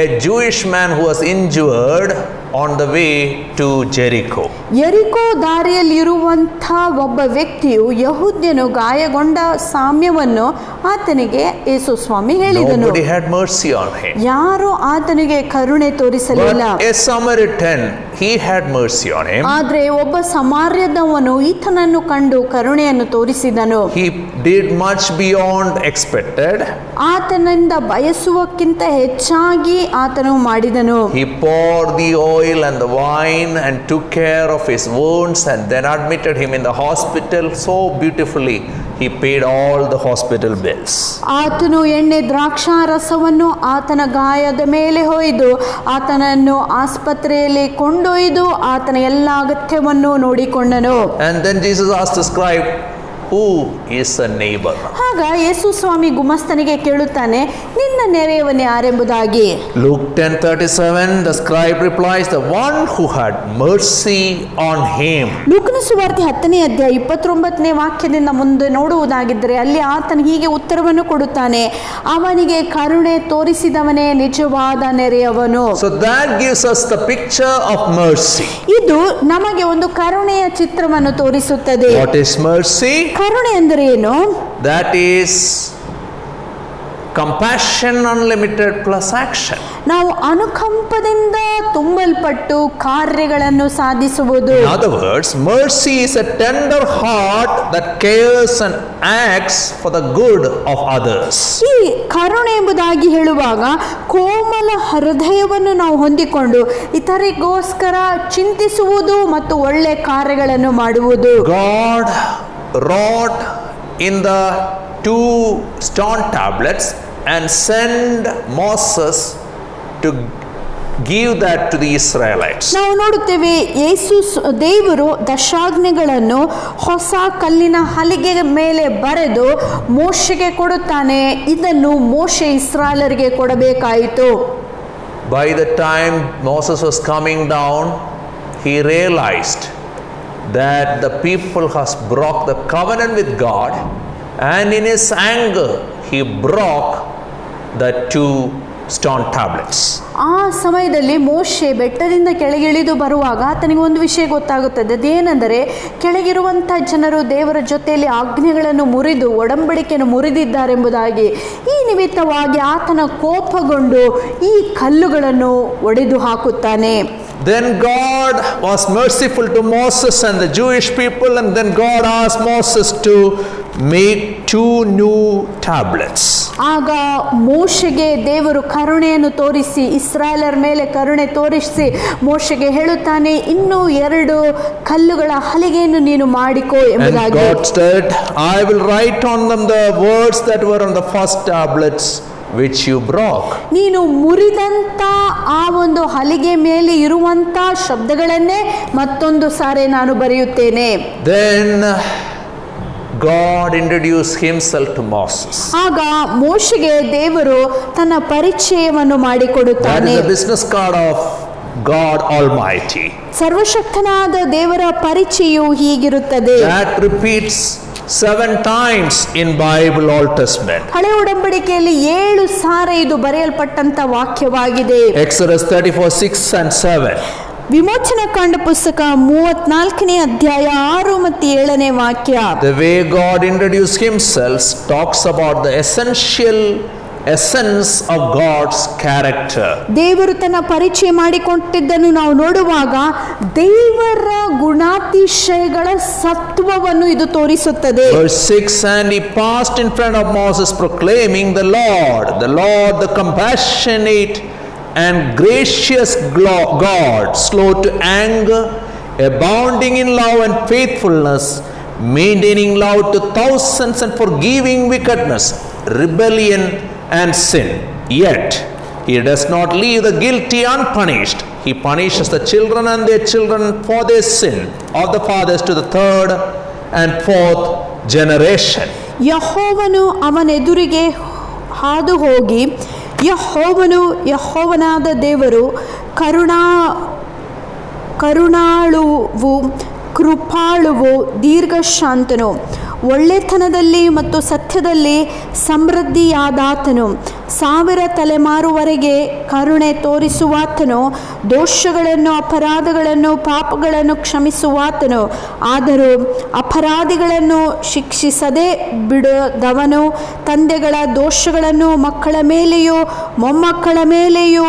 a Jewish man who was injured on the way to Jericho.
ಯೆರಿಕೋ ದಾರಿಯಲ್ಲಿರುವಂಥ ಒಬ್ಬ ವ್ಯಕ್ತಿಯು, ಯಹೂದ್ಯನು ಗಾಯಗೊಂಡ ಸಾಮ್ಯವನ್ನು ಆತನಿಗೆ ಯೇಸು ಸ್ವಾಮಿ ಹೇಳಿದನು.
Nobody had mercy on him.
ಯಾರು ಆತನಿಗೆ ಕರುಣೆ ತೋರಿಸಲಿಲ್ಲ.
But a Samaritan, he had mercy on him.
ಆದರೆ ಒಬ್ಬ ಸಮಾರ್ಯದವನು ಈತನನ್ನು ಕಂಡು ಕರುಣೆಯನ್ನು ತೋರಿಸಿದನು.
He did much beyond expected.
ಆತನಿಂದ ಬಯಸುವಕ್ಕಿಂತ ಹೆಚ್ಚಾಗಿ ಆತನು ಮಾಡಿದನು.
He poured the oil and the wine and took care of his wounds and then admitted him in the hospital so beautifully. He paid all the hospital bills.
ಆತನು ಎಣ್ಣೆ ದ್ರಾಕ್ಷಾರಸವನ್ನು ಆತನ ಗಾಯದ ಮೇಲೆ ಹೊಯ್ದು ಆತನನ್ನು ಆಸ್ಪತ್ರೆಯಲ್ಲಿ ಕೊಂಡೊಯ್ದು ಆತನ ಎಲ್ಲ ಅಗತ್ಯವನ್ನು ನೋಡಿಕೊಂಡನು.
And then Jesus asked the scribe, who is a neighbor?
ಆಗ ಯೇಸು ಸ್ವಾಮಿ ಗುಮಸ್ತನಿಗೆ ಕೇಳುತ್ತಾನೆ, ನಿನ್ನ ನೆರೆಯವನು ಯಾರೆಂಬುದಾಗಿ.
Luke 10:37, the scribe replies, the one who had mercy on him.
ಲೂಕನ ಸುವಾರ್ತೆ 10ನೇ ಅಧ್ಯಾಯ 29ನೇ ವಾಕ್ಯದಿಂದ ಮುಂದೆ ನೋಡುವುದಾಗಿದ್ದರೆ ಅಲ್ಲಿ ಆತನು ಹೀಗೆ ಉತ್ತರವನ್ನು ಕೊಡುತ್ತಾನೆ, ಅವನಿಗೆ ಕರುಣೆ ತೋರಿಸಿದವನೇ ನಿಜವಾದ ನೆರೆಯವನು.
So that gives us the picture of mercy.
ಇದು ನಮಗೆ ಒಂದು ಕರುಣೆಯ ಚಿತ್ರವನ್ನು ತೋರಿಸುತ್ತದೆ.
What is mercy?
ಕರುಣೆ ಅಂದರೆ ಏನು?
That is compassion unlimited plus action.
ನಾವು ಅನುಕಂಪದಿಂದ ತುಂಬಲ್ಪಟ್ಟು ಕಾರ್ಯಗಳನ್ನು ಸಾಧಿಸುವುದು.
In other words, mercy is a tender heart that cares and acts for the good of others.
ಈ ಕರುಣೆ ಎಂಬುದಾಗಿ ಹೇಳುವಾಗ ಕೋಮಲ ಹೃದಯವನ್ನು ನಾವು ಹೊಂದಿಕೊಂಡು ಇತರಿಗೋಸ್ಕರ ಚಿಂತಿಸುವುದು ಮತ್ತು ಒಳ್ಳೆ ಕಾರ್ಯಗಳನ್ನು ಮಾಡುವುದು.
God wrote in the 2 stone tablets and sent Moses to give that to the Israelites.
ನಾವು ನೋಡುತ್ತೇವೆ ದೇವರು ದಶಾಜ್ಞೆಗಳನ್ನು ಹೊಸ ಕಲ್ಲಿನ ಹಲಿಗೆ ಮೇಲೆ ಬರೆದು ಮೋಶೆಗೆ ಕೊಡುತ್ತಾನೆ. ಇದನ್ನು ಮೋಶೆ ಇಸ್ರಾಯೇಲರಿಗೆ ಕೊಡಬೇಕಾಯಿತು.
By the time Moses was coming down, he realized that the people has broke the covenant with God, and in his anger he broke the 2 stone tablets.
ಆ ಸಮಯದಲ್ಲಿ ಮೋಶೆ ಬೆಟ್ಟದಿಂದ ಕೆಳಗಿಳಿದು ಬರುವಾಗ ಆತನಿಗೆ ಒಂದು ವಿಷಯ ಗೊತ್ತಾಗುತ್ತದೆ. ಅದೇನೆಂದರೆ ಕೆಳಗಿರುವಂಥ ಜನರು ದೇವರ ಜೊತೆಯಲ್ಲಿ ಆಜ್ಞೆಗಳನ್ನು ಮುರಿದು ಒಡಂಬಡಿಕೆಯನ್ನು ಮುರಿದಿದ್ದಾರೆಂಬುದಾಗಿ. ಈ ನಿಮಿತ್ತವಾಗಿ ಆತನ ಕೋಪಗೊಂಡು ಈ ಕಲ್ಲುಗಳನ್ನು ಒಡೆದು ಹಾಕುತ್ತಾನೆ.
Then God was merciful to Moses and the Jewish people, and then God asked Moses to make 2 new tablets.
ಆಗ ಮೋಶೆಗೆ ದೇವರು ಕರುಣೆಯನ್ನು ತೋರಿಸಿ ಇಸ್ರಾಯೇಲರ ಮೇಲೆ ಕರುಣೆ ತೋರಿಸಿ ಮೋಶೆಗೆ ಹೇಳುತ್ತಾನೆ, ಇನ್ನೂ 2 ಕಲ್ಲುಗಳ ಹಲಿಗೆಯನ್ನು ನೀನು ಮಾಡಿಕೋ ಎಂಬುದಾಗಿ.
And God said, I will write on them the words that were on the first tablets which you broke.
ನೀನು ಮುರಿದಂತ ಆ ಒಂದು ಹಲಿಗೆ ಮೇಲೆ ಇರುವಂತ ಶಬ್ದಗಳನ್ನೇ ಮತ್ತೊಂದು ಸಾರಿ ನಾನು ಬರೆಯುತ್ತೇನೆ.
Then God introduced himself to Moses.
ಆಗ ಮೋಶೆಗೆ ದೇವರು ತನ್ನ ಪರಿಚಯವನ್ನು
That
ಮಾಡಿಕೊಡುತ್ತಾನೆ.
is the business card of God Almighty.
ಸರ್ವಶಕ್ತನಾದ ದೇವರ ಪರಿಚಯವು ಹೀಗಿರುತ್ತದೆ.
That repeats 7 times in Bible Old Testament.
ಹಳೆ ಒಡಂಬಡಿಕೆಯಲ್ಲಿ 7 ಸಾರಿ ಇದು ಬರೆಯಲ್ಪಟ್ಟಂತ ವಾಕ್ಯವಾಗಿದೆ.
Exodus 34:6 and 7.
ವಿಮೋಚನಾ ಕಾಂಡ ಪುಸ್ತಕ 34ನೇ ಅಧ್ಯಾಯ 6 ಮತ್ತು 7ನೇ ವಾಕ್ಯ.
The way God introduced himself talks about the essential essence of God's character.
ದೇವರು ತನ್ನ ಪರಿಚಯ ಮಾಡಿಕೊಂಡಿದ್ದನ್ನು ನಾವು ನೋಡುವಾಗ ದೇವರ ಗುಣಾತಿಶಯಗಳ ಸತ್ವವನ್ನು ಇದು ತೋರಿಸುತ್ತದೆ.
Verse 6, and he passed in front of Moses proclaiming, the Lord, the compassionate and gracious God, slow to anger, abounding in love and faithfulness, maintaining love to thousands and forgiving wickedness, rebellion and sin. Yet he does not leave the guilty unpunished. He punishes the children and their children for their sin of the fathers to the 3rd and 4th generation.
ಯೆಹೋವನು ಅವನೆದುರಿಗೆ ಹಾದು ಹೋಗಿ ಯೆಹೋವನಾದ ದೇವರು ಕರುಣಾಳುವು ಕೃಪಾಳುವು ದೀರ್ಘಶಾಂತನು ಒಳ್ಳೆತನದಲ್ಲಿ ಮತ್ತು ಸತ್ಯದಲ್ಲಿ ಸಮೃದ್ಧಿಯಾದಾತನು 1000 ತಲೆಮಾರುವರೆಗೆ ಕರುಣೆ ತೋರಿಸುವಾತನು ದೋಷಗಳನ್ನು ಅಪರಾಧಗಳನ್ನು ಪಾಪಗಳನ್ನು ಕ್ಷಮಿಸುವಾತನು ಆದರೂ ಅಪರಾಧಿಗಳನ್ನು ಶಿಕ್ಷಿಸದೆ ಬಿಡದವನು ತಂದೆಗಳ ದೋಷಗಳನ್ನು ಮಕ್ಕಳ ಮೇಲೆಯೂ ಮೊಮ್ಮಕ್ಕಳ ಮೇಲೆಯೂ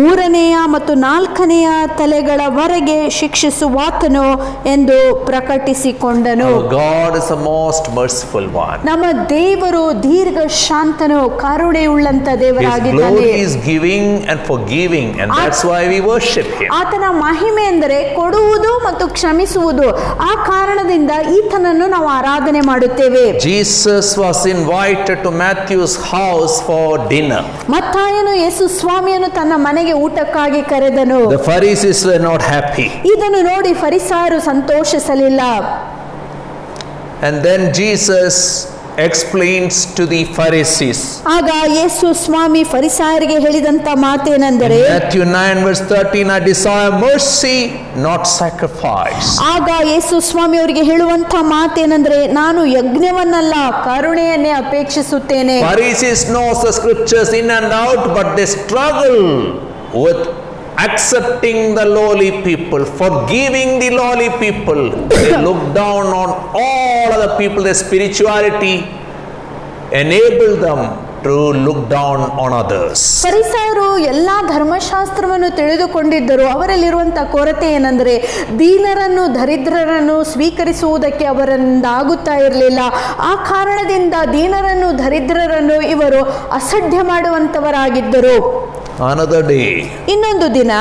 3ನೆಯ ಮತ್ತು 4ನೆಯ ತಲೆಗಳವರೆಗೆ ಶಿಕ್ಷಿಸುವಾತನು ಎಂದು ಪ್ರಕಟಿಸಿಕೊಂಡನು.
God is the most merciful one.
ನಮ್ಮ ದೇವರು ದೀರ್ಘ Shantanu ಕರುಣೆಯುಳ್ಳಂತ
His
ದೇವರಾಗಿದ್ದಾನೆ.
glory is giving and forgiving, and that's why we worship him.
ಆತನ ಮಹಿಮೆ ಎಂದರೆ ಕೊಡುವುದು ಮತ್ತು ಕ್ಷಮಿಸುವುದು. ಆ ಕಾರಣದಿಂದ ಈತನನ್ನು ನಾವು ಆರಾಧನೆ ಮಾಡುತ್ತೇವೆ.
Jesus was invited to Matthew's house for dinner.
ಮತ್ತಾಯನು ಯೇಸು ಸ್ವಾಮಿಯನ್ನು ತನ್ನ ಮನೆಗೆ ಊಟಕ್ಕಾಗಿ ಕರೆದನು.
The Pharisees were not happy.
ಇದನ್ನು ನೋಡಿ ಫರಿಸಾಯರು ಸಂತೋಷಿಸಲಿಲ್ಲ.
And then Jesus explains to the Pharisees.
ಆಗ ಯೇಸು ಸ್ವಾಮಿ ಫರಿಸಾಯರಿಗೆ ಹೇಳಿದಂತ ಮಾತೇನೆಂದರೆ
Matthew 9:13, I desire mercy, not sacrifice.
ಆಗ ಯೇಸು ಸ್ವಾಮಿ ಅವರಿಗೆ ಹೇಳುವಂತ ಮಾತೇನೆಂದರೆ ನಾನು ಯಜ್ಞವನ್ನಲ್ಲ ಕರುಣೆಯನ್ನೇ ಅಪೇಕ್ಷಿಸುತ್ತೇನೆ.
Pharisees knows the scriptures in and out, but they struggle with accepting the lowly people, forgiving the lowly people. They look down on all other people. Their spirituality enabled them to look down on others.
ಫರಿಸಾಯರು ಎಲ್ಲಾ ಧರ್ಮಶಾಸ್ತ್ರವನ್ನು ತಿಳಿದುಕೊಂಡಿದ್ದರು. ಅವರಲ್ಲಿರುವಂತ ಕೊರತೆ ಏನಂದ್ರೆ ದೀನರನ್ನು ದರಿದ್ರರನ್ನು ಸ್ವೀಕರಿಸುವುದಕ್ಕೆ ಅವರಿಂದ ಆಗುತ್ತಾ ಇರಲಿಲ್ಲ. ಆ ಕಾರಣದಿಂದ ದೀನರನ್ನು ದರಿದ್ರರನ್ನು ಇವರು ಅಸಡ್ಡೆ ಮಾಡುವಂತವರಾಗಿದ್ದರು.
Another day,
ಇನ್ನೊಂದು ದಿನ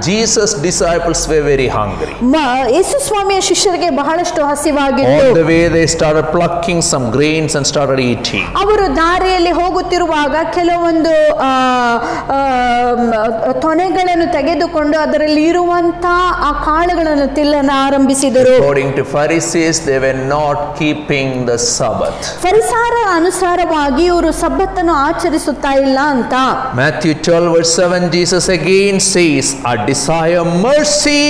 Jesus' disciples were very hungry.
ಯೇಸು ಸ್ವಾಮಿಯ ಶಿಷ್ಯರಿಗೆ ಬಹಳಷ್ಟು ಹಸಿವಾಗಿತ್ತು.
On the way they started plucking some grains and started eating.
ಅವರು ದಾರಿಯಲ್ಲಿ ಹೋಗುತ್ತಿರುವಾಗ ಕೆಲವೊಂದು ತೊನೆಗಳನ್ನು ತೆಗೆದುಕೊಂಡು ಅದರಲ್ಲಿ ಇರುವಂತ ಆ ಕಾಳುಗಳನ್ನು ತಿನ್ನಲು ಆರಂಭಿಸಿದರು.
According to Pharisees, they were not keeping the Sabbath.
ಫರಿಸಾಯರ ಅನುಸಾರವಾಗಿ ಇವರು ಸಬ್ಬತ್ತನ್ನು ಆಚರಿಸುತ್ತಾ ಇಲ್ಲ ಅಂತ.
Matthew 12 verse 7, Jesus again says, I desire mercy,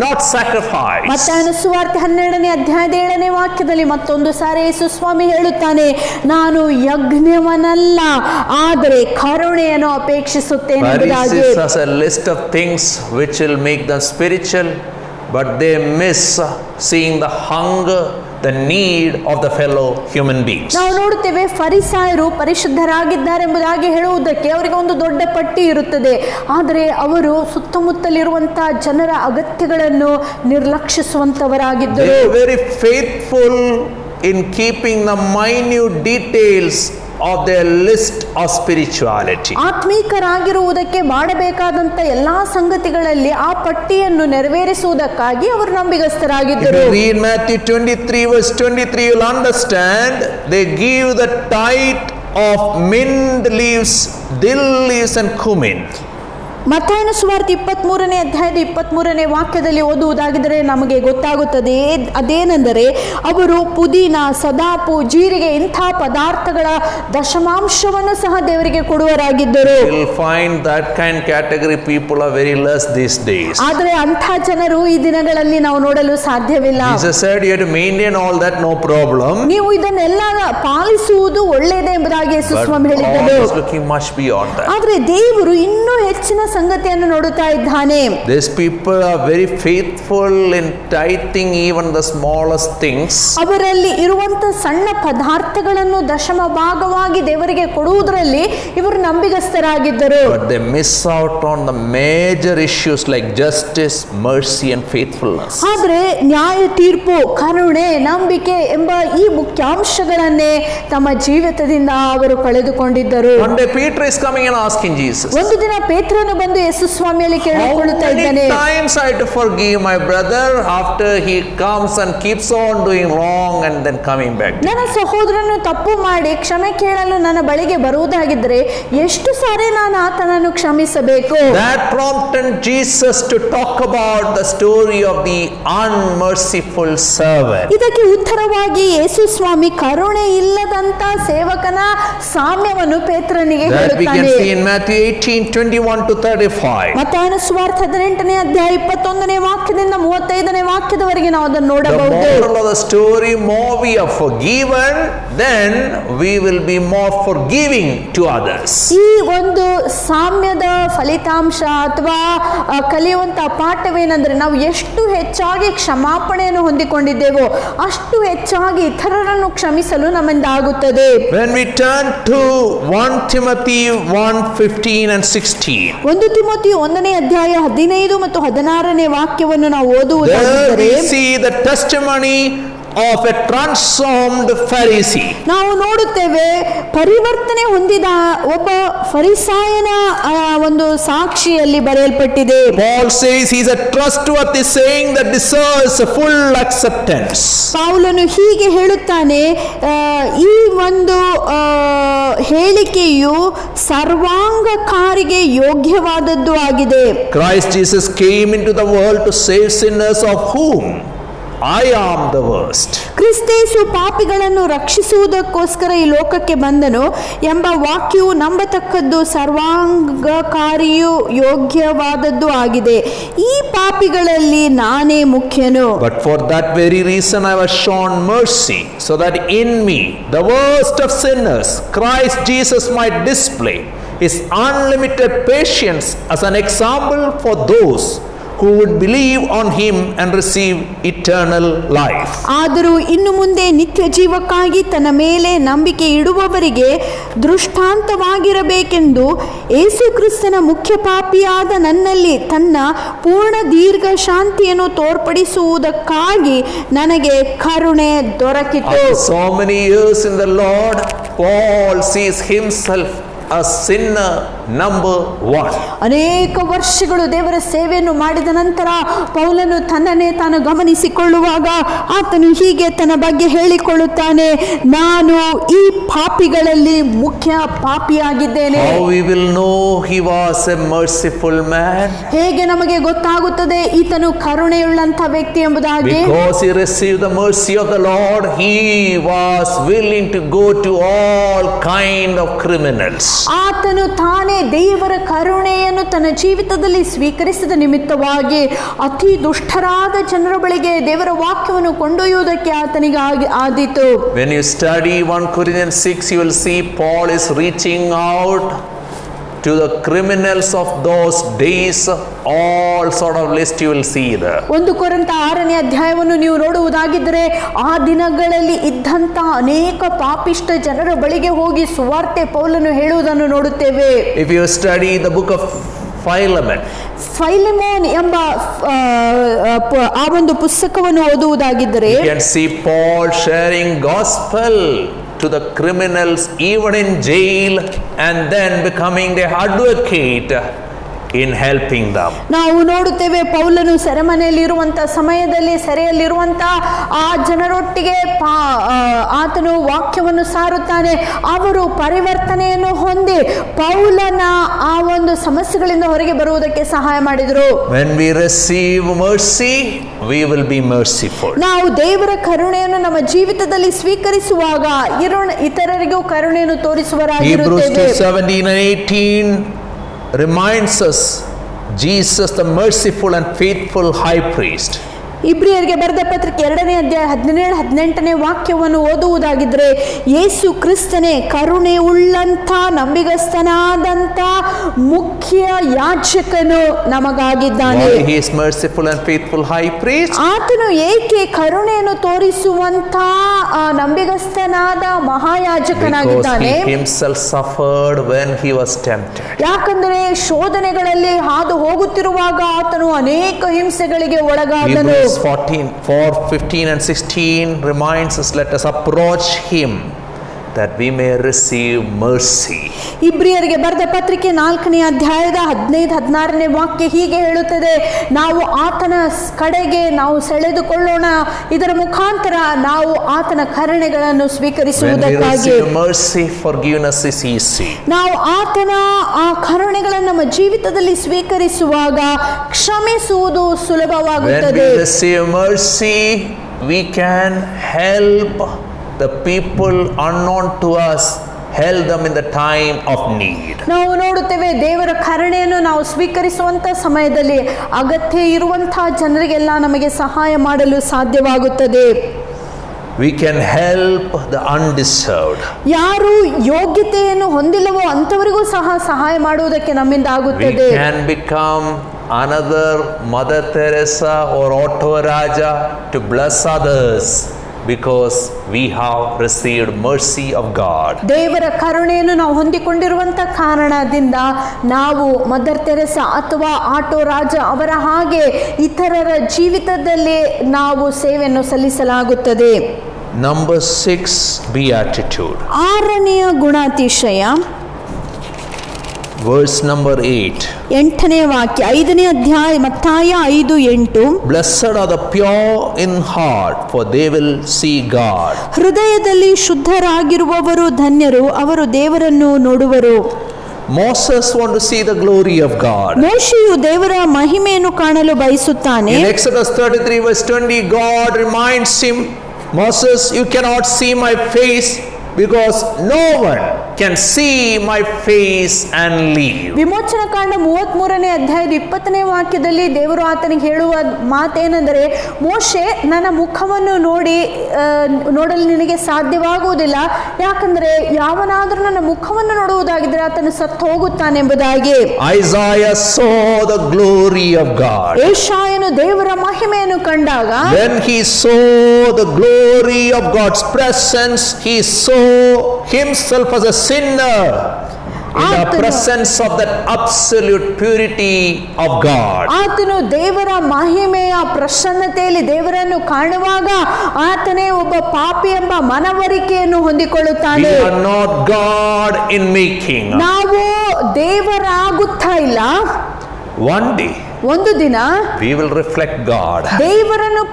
not sacrifice.
ಮತ್ತಾಯನ ಸುವಾರ್ತೆ 12ನೇ ಅಧ್ಯಾಯದ 7ನೇ ವಾಕ್ಯದಲ್ಲಿ ಮತ್ತೊಂದು ಸಾರಿ ಯೇಸು ಸ್ವಾಮಿ ಹೇಳುತ್ತಾನೆ, ನಾನು ಯಜ್ಞವನ್ನಲ್ಲ ಆದರೆ ಕರುಣೆಯನ್ನು ಅಪೇಕ್ಷಿಸುತ್ತೇನೆ ಎಂಬುದಾಗಿ.
Pharisees has a list of things which will make them spiritual, but they miss seeing the hunger, the need of the fellow human beings.
ನಾವು ನೋಡುತ್ತೇವೆ ಫರಿಸಾಯರು ಪರಿಶುದ್ಧರಾಗಿದ್ದಾರೆ ಎಂಬುದಾಗಿ ಹೇಳುವುದಕ್ಕೆ ಅವರಿಗೆ ಒಂದು ದೊಡ್ಡ ಪಟ್ಟಿ ಇರುತ್ತದೆ. ಆದರೆ ಅವರು ಸುತ್ತಮುತ್ತಲಿರುವಂತಹ ಜನರ ಅಗತ್ಯಗಳನ್ನು ನಿರ್ಲಕ್ಷಿಸುವಂತವರಾಗಿದ್ದರು.
They were very faithful in keeping the minute details of their list of spirituality.
ಆತ್ಮೀಕರಾಗಿರುವುದಕ್ಕೆ ಮಾಡಬೇಕಾದಂತ ಎಲ್ಲಾ ಸಂಗತಿಗಳಲ್ಲಿ ಆ ಪಟ್ಟಿಯನ್ನು ನೆರವೇರಿಸುವುದಕ್ಕಾಗಿ ಅವರು ನಂಬಿಗಸ್ತರಾಗಿದ್ದರು.
If you read Matthew 23 verse 23, you'll understand they give the tithe of mint leaves, dill leaves and cumin.
ಮತ್ತಾಯನ ಸುವಾರ್ತೆ 23ನೇ ಅಧ್ಯಾಯದ 23ನೇ ವಾಕ್ಯದಲ್ಲಿ ಓದುವುದಾಗಿದ್ದರೆ ನಮಗೆ ಗೊತ್ತಾಗುತ್ತದೆ. ಅದೇನೆಂದರೆ ಅವರು ಪುದೀನ, ಸದಾಪು, ಜೀರಿಗೆ ಇಂಥ ಪದಾರ್ಥಗಳ ದಶಮಾಂಶವನ್ನು ಸಹ ದೇವರಿಗೆ ಕೊಡುವರಾಗಿದ್ದರು.
You'll find that kind category people are very less these days.
ಆದರೆ ಅಂಥ ಜನರು ಈ ದಿನಗಳಲ್ಲಿ ನಾವು ನೋಡಲು ಸಾಧ್ಯವಿಲ್ಲ.
Jesus said you have to maintain all that, no problem.
ನೀವು ಇದನ್ನೆಲ್ಲ ಪಾಲಿಸುವುದು ಒಳ್ಳೆಯದೇ ಎಂಬುದಾಗಿ ಯೇಸು
But
ಸ್ವಾಮಿ
God
ಹೇಳಿದ್ದರು.
is looking much beyond that.
ಆದರೆ ದೇವರು ಇನ್ನೂ ಹೆಚ್ಚಿನ ಸಂಗತಿಯನ್ನು ನೋಡುತ್ತಾ ಇದ್ದಾನೆ.
These people are very faithful in tithing even the smallest things.
ಅವರಲ್ಲಿ ಇರುವಂತ ಸಣ್ಣ ಪದಾರ್ಥಗಳನ್ನು ದಶಮ ಭಾಗವಾಗಿ ದೇವರಿಗೆ ಕೊಡುವುದರಲ್ಲಿ ಇವರು ನಂಬಿಗಸ್ತರಾಗಿದ್ದರು.
But they miss out on the major issues like justice, mercy and faithfulness.
ಆದರೆ ನ್ಯಾಯ ತೀರ್ಪು, ಕರುಣೆ, ನಂಬಿಕೆ ಎಂಬ ಈ ಮುಖ್ಯಾಂಶಗಳನ್ನೇ ತಮ್ಮ ಜೀವಿತದಿಂದ ಅವರು ಕಳೆದುಕೊಂಡಿದ್ದರು.
One day Peter is coming and asking Jesus,
ಒಂದು ದಿನ ಪೇತ್ರನು ಬಂದು ಯೇಸು ಸ್ವಾಮಿಯಲ್ಲಿ
how
ಕೇಳಿಕೊಳ್ಳುತ್ತಾ
many
ಇದ್ದಾನೆ,
times I have to forgive my brother after he comes and keeps on doing wrong and then coming back?
ನನ್ನ ಸಹೋದರನು ತಪ್ಪು ಮಾಡಿ ಕ್ಷಮೆ ಕೇಳಲು ನನ್ನ ಬಳಿಗೆ ಬರುವುದಾಗಿದ್ದರೆ ಎಷ್ಟು ಸಾರಿ ನಾನು ಆತನನ್ನು ಕ್ಷಮಿಸಬೇಕು?
That prompted Jesus to talk about the story of the unmerciful servant.
ಇದಕ್ಕೆ ಉತ್ತರವಾಗಿ ಯೇಸು ಸ್ವಾಮಿ ಕರುಣೆ ಇಲ್ಲದಂತ ಸೇವಕನ ಸಾಮ್ಯವನ್ನು ಪೇತ್ರನಿಗೆ
That we can
ಹೇಳುತ್ತಾನೆ.
see in Matthew 18:21 to 35.
ಮತ್ತಾಯನ ಸುವಾರ್ತೆ 18ನೇ ಅಧ್ಯಾಯ 21ನೇ ವಾಕ್ಯದಿಂದ 35ನೇ ವಾಕ್ಯದವರೆಗೆ ನಾವು ಅದನ್ನು
The
ನೋಡಬಹುದು.
moral of the story, more we are forgiven, then we will be more forgiving to others.
ಈ ಒಂದು ಸಾಮ್ಯದ ಫಲಿತಾಂಶ ಅಥವಾ ಕಲಿಯುವಂತ ಪಾಠವೇನೆಂದ್ರೆ ನಾವು ಎಷ್ಟು ಹೆಚ್ಚಾಗಿ ಕ್ಷಮಾಪಣೆಯನ್ನು ಹೊಂದಿಕೊಂಡಿದ್ದೇವೋ ಅಷ್ಟು ಹೆಚ್ಚಾಗಿ ಇತರರನ್ನು ಕ್ಷಮಿಸಲು ನಮ್ಮಿಂದ ಆಗುತ್ತದೆ.
When we turn to 1 Timothy 1:15 and 16,
1 Timothy 1ನೇ ಅಧ್ಯಾಯ 15 ಮತ್ತು 16ನೇ ವಾಕ್ಯವನ್ನು ನಾವು
there
ಓದುವುದಾದರೆ
we see the testimony of a transformed Pharisee.
ನಾವು ನೋಡುತ್ತೇವೆ ಪರಿವರ್ತನೆ ಹೊಂದಿದ ಒಬ್ಬ ಫರಿಸಾಯನ ಒಂದು ಸಾಕ್ಷಿಯಲ್ಲಿ ಬರೆಯಲ್ಪಟ್ಟಿದೆ.
Paul says he's a trustworthy saying that deserves a full acceptance.
ಪೌಲನು ಹೀಗೆ ಹೇಳುತ್ತಾನೆ, ಈ ಒಂದು ಹೇಳಿಕೆಯು ಸರ್ವಾಂಗಕಾರಿಗೆ ಯೋಗ್ಯವಾದದ್ದು ಆಗಿದೆ.
Christ Jesus came into the world to save sinners, of whom I am the worst.
ಕ್ರಿಸ್ತೇಸು ಪಾಪಿಗಳನ್ನು ರಕ್ಷಿಸುವುದಕ್ಕೋಸ್ಕರ ಈ ಲೋಕಕ್ಕೆ ಬಂದನು ಎಂಬ ವಾಕ್ಯವು ನಂಬತಕ್ಕದ್ದು, ಸರ್ವಾಂಗಕಾರಿಯು ಯೋಗ್ಯವಾದದ್ದು ಆಗಿದೆ. ಈ ಪಾಪಿಗಳಲ್ಲಿ ನಾನೇ ಮುಖ್ಯನು.
But for that very reason I was shown mercy, so that in me, the worst of sinners, Christ Jesus might display his unlimited patience as an example for those who would believe on him and receive eternal life.
ಆದರೂ ಇನ್ನು ಮುಂದೆ ನಿತ್ಯ ಜೀವಕ್ಕಾಗಿ ತನ್ನ ಮೇಲೆ ನಂಬಿಕೆ ಇಡುವವರಿಗೆ ದೃಷ್ಟಾಂತವಾಗಿರಬೇಕೆಂದು ಯೇಸು ಕ್ರಿಸ್ತನ ಮುಖ್ಯ ಪಾಪಿಯಾದ ನನ್ನಲ್ಲಿ ತನ್ನ ಪೂರ್ಣ ದೀರ್ಘ ಶಾಂತಿಯನ್ನು ತೋರ್ಪಡಿಸುವುದಕ್ಕಾಗಿ ನನಗೆ ಕರುಣೆ ದೊರಕಿತು.
After so many years in the Lord, Paul sees himself a sinner number one.
ಅನೇಕ ವರ್ಷಗಳು ದೇವರ ಸೇವೆಯನ್ನು ಮಾಡಿದ ನಂತರ ಪೌಲನು ತನ್ನನ್ನೇ ತಾನು ಗಮನಿಸಿಕೊಳ್ಳುವಾಗ ಆತನು ಹೀಗೆ ತನ್ನ ಬಗ್ಗೆ ಹೇಳಿಕೊಳ್ಳುತ್ತಾನೆ, ನಾನು ಈ ಪಾಪಿಗಳಲ್ಲಿ ಮುಖ್ಯ ಪಾಪಿಯಾಗಿದ್ದೇನೆ.
How we will know he was a merciful man?
ಹೇಗೆ ನಮಗೆ ಗೊತ್ತಾಗುತ್ತದೆ ಈತನು ಕರುಣೆಯುಳ್ಳಂತ ವ್ಯಕ್ತಿ ಎಂಬುದಾಗಿ?
Because he received the mercy of the Lord, he was willing to go to all kind of criminals.
ಆತನು ತಾನೇ ದೇವರ ಕರುಣೆಯನ್ನು ತನ್ನ ಜೀವಿತದಲ್ಲಿ ಸ್ವೀಕರಿಸಿದ ನಿಮಿತ್ತವಾಗಿ ಅತಿ ದುಷ್ಟರಾದ ಜನರ ಬಳಿಗೆ ದೇವರ ವಾಕ್ಯವನ್ನು ಕೊಂಡೊಯ್ಯುವುದಕ್ಕೆ ಆತನಿಗೆ ಆದೀತು.
When you study 1 Corinthians 6, you will see Paul is reaching out to the criminals of those days. All sort of list you will see there.
1 ಕೊರಿಂಥ 6ನೇ ಅಧ್ಯಾಯವನ್ನು ನೀವು ನೋಡುವುದಾಗಿದ್ದರೆ ಆ ದಿನಗಳಲ್ಲಿ ಇದ್ದಂತ ಅನೇಕ ಪಾಪಿಷ್ಟ ಜನರ ಬಳಿಗೆ ಹೋಗಿ ಸುವಾರ್ತೆ ಪೌಲನು ಹೇಳುವುದನ್ನು ನೋಡುತ್ತೇವೆ.
If you study the book of Philemon,
ಫೈಲೆಮೋನ್ ಎಂಬ ಆ ಒಂದು ಪುಸ್ತಕವನ್ನು ಓದುವುದಾಗಿದ್ದರೆ
you can see Paul sharing gospel to the criminals even in jail and then becoming their advocate in helping them.
ನಾವು ನೋಡುತ್ತೇವೆ ಪೌಲನು ಸೆರೆಮನೆಯಲ್ಲಿರುವಂಥ ಸಮಯದಲ್ಲಿ ಸೆರೆಯಲ್ಲಿರುವಂಥ ಆ ಜನರೊಟ್ಟಿಗೆ ಆತನು ವಾಕ್ಯವನ್ನು ಸಾರುತ್ತಾನೆ. ಅವರು ಪರಿವರ್ತನೆಯನ್ನು ಹೊಂದಿ ಪೌಲನ ಆ ಒಂದು ಸಮಸ್ಯೆಗಳಿಂದ ಹೊರಗೆ ಬರುವುದಕ್ಕೆ ಸಹಾಯ ಮಾಡಿದರು.
When we receive mercy, we will be merciful.
ನಾವು ದೇವರ ಕರುಣೆಯನ್ನು ನಮ್ಮ ಜೀವಿತದಲ್ಲಿ ಸ್ವೀಕರಿಸುವಾಗ ಇತರರಿಗೂ ಕರುಣೆಯನ್ನು ತೋರಿಸುವರಾಗಿರುತ್ತೇವೆ.
Hebrews 2:17 and 18 reminds us Jesus, the merciful and faithful high priest.
ಇಬ್ರಿಯರಿಗೆ ಬರೆದ ಪತ್ರಿಕೆ 2ನೇ ಅಧ್ಯಾಯ 17-18ನೇ ವಾಕ್ಯವನ್ನು ಓದುವುದಾಗಿದ್ರೆ, ಯೇಸು ಕ್ರಿಸ್ತನೇ ಕರುಣೆ ಉಳ್ಳಂಥ ನಂಬಿಗಸ್ತನಾದಂಥ ಮುಖ್ಯ ಯಾಜಕನು ನಮಗಾಗಿದ್ದಾನೆ.
Why he is merciful and faithful high priest?
ಆತನು ಏಕೆ ಕರುಣೆಯನ್ನು ತೋರಿಸುವಂಥ ನಂಬಿಗಸ್ತನಾದ ಮಹಾಯಾಜಕನಾಗಿದ್ದಾನೆ?
Because he himself suffered when he was tempted.
ಯಾಕಂದರೆ ಶೋಧನೆಗಳಲ್ಲಿ ಹಾದು ಹೋಗುತ್ತಿರುವಾಗ ಆತನು ಅನೇಕ ಹಿಂಸೆಗಳಿಗೆ ಒಳಗಾದನು.
4:15 and 16 reminds us, let us approach him that we may receive mercy.
ಇಬ್ರಿಯರಿಗೆ ಬರೆದ ಪತ್ರಿಕೆ 4ನೇ ಅಧ್ಯಾಯದ 15-16ನೇ ವಾಕ್ಯ ಹೀಗೆ ಹೇಳುತ್ತದೆ, ನಾವು ಆತನ ಕಡೆಗೆ ನಾವು ಸೆಳೆದುಕೊಳ್ಳೋಣ, ಇದರ ಮುಖಾಂತರ ನಾವು ಆತನ ಕರುಣೆಗಳನ್ನು ಸ್ವೀಕರಿಸುವುದಕ್ಕಾಗಿ.
When we receive mercy, forgiveness is easy.
ನಾವು ಆತನ ಆ ಕರುಣೆಗಳನ್ನು ನಮ್ಮ ಜೀವಿತದಲ್ಲಿ ಸ್ವೀಕರಿಸುವಾಗ ಕ್ಷಮಿಸುವುದು ಸುಲಭವಾಗುತ್ತದೆ.
When we receive mercy, we can help the people unknown to us, help them in the time of need.
ನಾವು ನೋಡುತ್ತೇವೆ ದೇವರ ಕರುಣೆಯನ್ನು ನಾವು ಸ್ವೀಕರಿಸುವಂತ ಸಮಯದಲ್ಲಿ ಅಗತ್ಯ ಇರುವಂತಹ ಜನರಿಗೆಲ್ಲ ನಮಗೆ ಸಹಾಯ ಮಾಡಲು ಸಾಧ್ಯವಾಗುತ್ತದೆ.
We can help the undeserved.
ಯಾರು ಯೋಗ್ಯತೆಯನ್ನು ಹೊಂದಿಲ್ಲವೋ ಅಂತವರಿಗೂ ಸಹಾಯ ಮಾಡುವುದಕ್ಕೆ ನಮ್ಮಿಂದ ಆಗುತ್ತದೆ.
We can become another Mother Teresa or Otto Raja to bless others, because we have received mercy of God.
ದೇವರ ಕರುಣೆಯನ್ನು ನಾವು ಹೊಂದಿಕೊಂಡಿರುವಂತ ಕಾರಣದಿಂದ ನಾವು ಮದರ್ ತೆರೆಸಾ ಅಥವಾ ಆಟೋ ರಾಜ ಅವರ ಹಾಗೆ ಇತರರ ಜೀವಿತದಲ್ಲಿ ನಾವು ಸೇವೆಯನ್ನು ಸಲ್ಲಿಸಲಾಗುತ್ತದೆ.
Number 6, beatitude.
6ನೆಯ ಗುಣಾತಿಶಯ,
verse number 8.
8ನೇ ವಾಕ್ಯ, 5ನೇ ಅಧ್ಯಾಯ ಮತ್ತಾಯ 5:8.
Blessed are the pure in heart, for they will see God.
ಹೃದಯದಲ್ಲಿ ಶುದ್ಧರಾಗಿರುವವರು ಧನ್ಯರು, ಅವರು ದೇವರನ್ನು ನೋಡುವರು.
Moses want to see the glory of God.
ಮೋಶೆಯು ದೇವರ ಮಹಿಮೆಯನ್ನು ಕಾಣಲು ಬಯಸುತ್ತಾನೆ.
In Exodus 33 verse 20, God reminds him, Moses, you cannot see my face because no one can see my face and live.
ವಿಮೋಚನ ಕಾಂಡ 33ನೇ ಅಧ್ಯಾಯದ 20ನೇ ವಾಕ್ಯದಲ್ಲಿ ದೇವರು ಆತನಿಗೆ ಹೇಳುವ ಮಾತೇನೆಂದರೆ, ಮೋಶೆ ನನ್ನ ಮುಖವನ್ನು ನೋಡಲು ನಿನಗೆ ಸಾಧ್ಯವಾಗುವುದಿಲ್ಲ, ಯಾಕಂದ್ರೆ ಯಾವನಾದರೂ ನನ್ನ ಮುಖವನ್ನು ನೋಡುವುದಾಗಿದ್ರೆ ಆತನು ಸತ್ತು ಹೋಗುತ್ತಾನೆಂಬುದಾಗಿ.
Isaiah saw the glory of God.
ಯೆಶಾಯನು ದೇವರ ಮಹಿಮೆಯನ್ನು ಕಂಡಾಗ,
When he saw the glory of God's presence, he saw himself as a sinner in the presence of that absolute purity of God.
ಆತನು ದೇವರ ಮಹಿಮೆಯ ಪ್ರಸನ್ನತೆಯಲ್ಲಿ ದೇವರನ್ನು ಕಾಣುವಾಗ ಆತನೇ ಒಬ್ಬ ಪಾಪಿ ಎಂಬ ಮನವರಿಕೆಯನ್ನು ಹೊಂದಿಕೊಳ್ಳುತ್ತಾನೆ.
We are not God in making.
ನಾವು ದೇವರಾಗುತ್ತಾ ಇಲ್ಲ.
One day
ಒಂದು ದಿನ
we will reflect God.
ದೇವರನ್ನು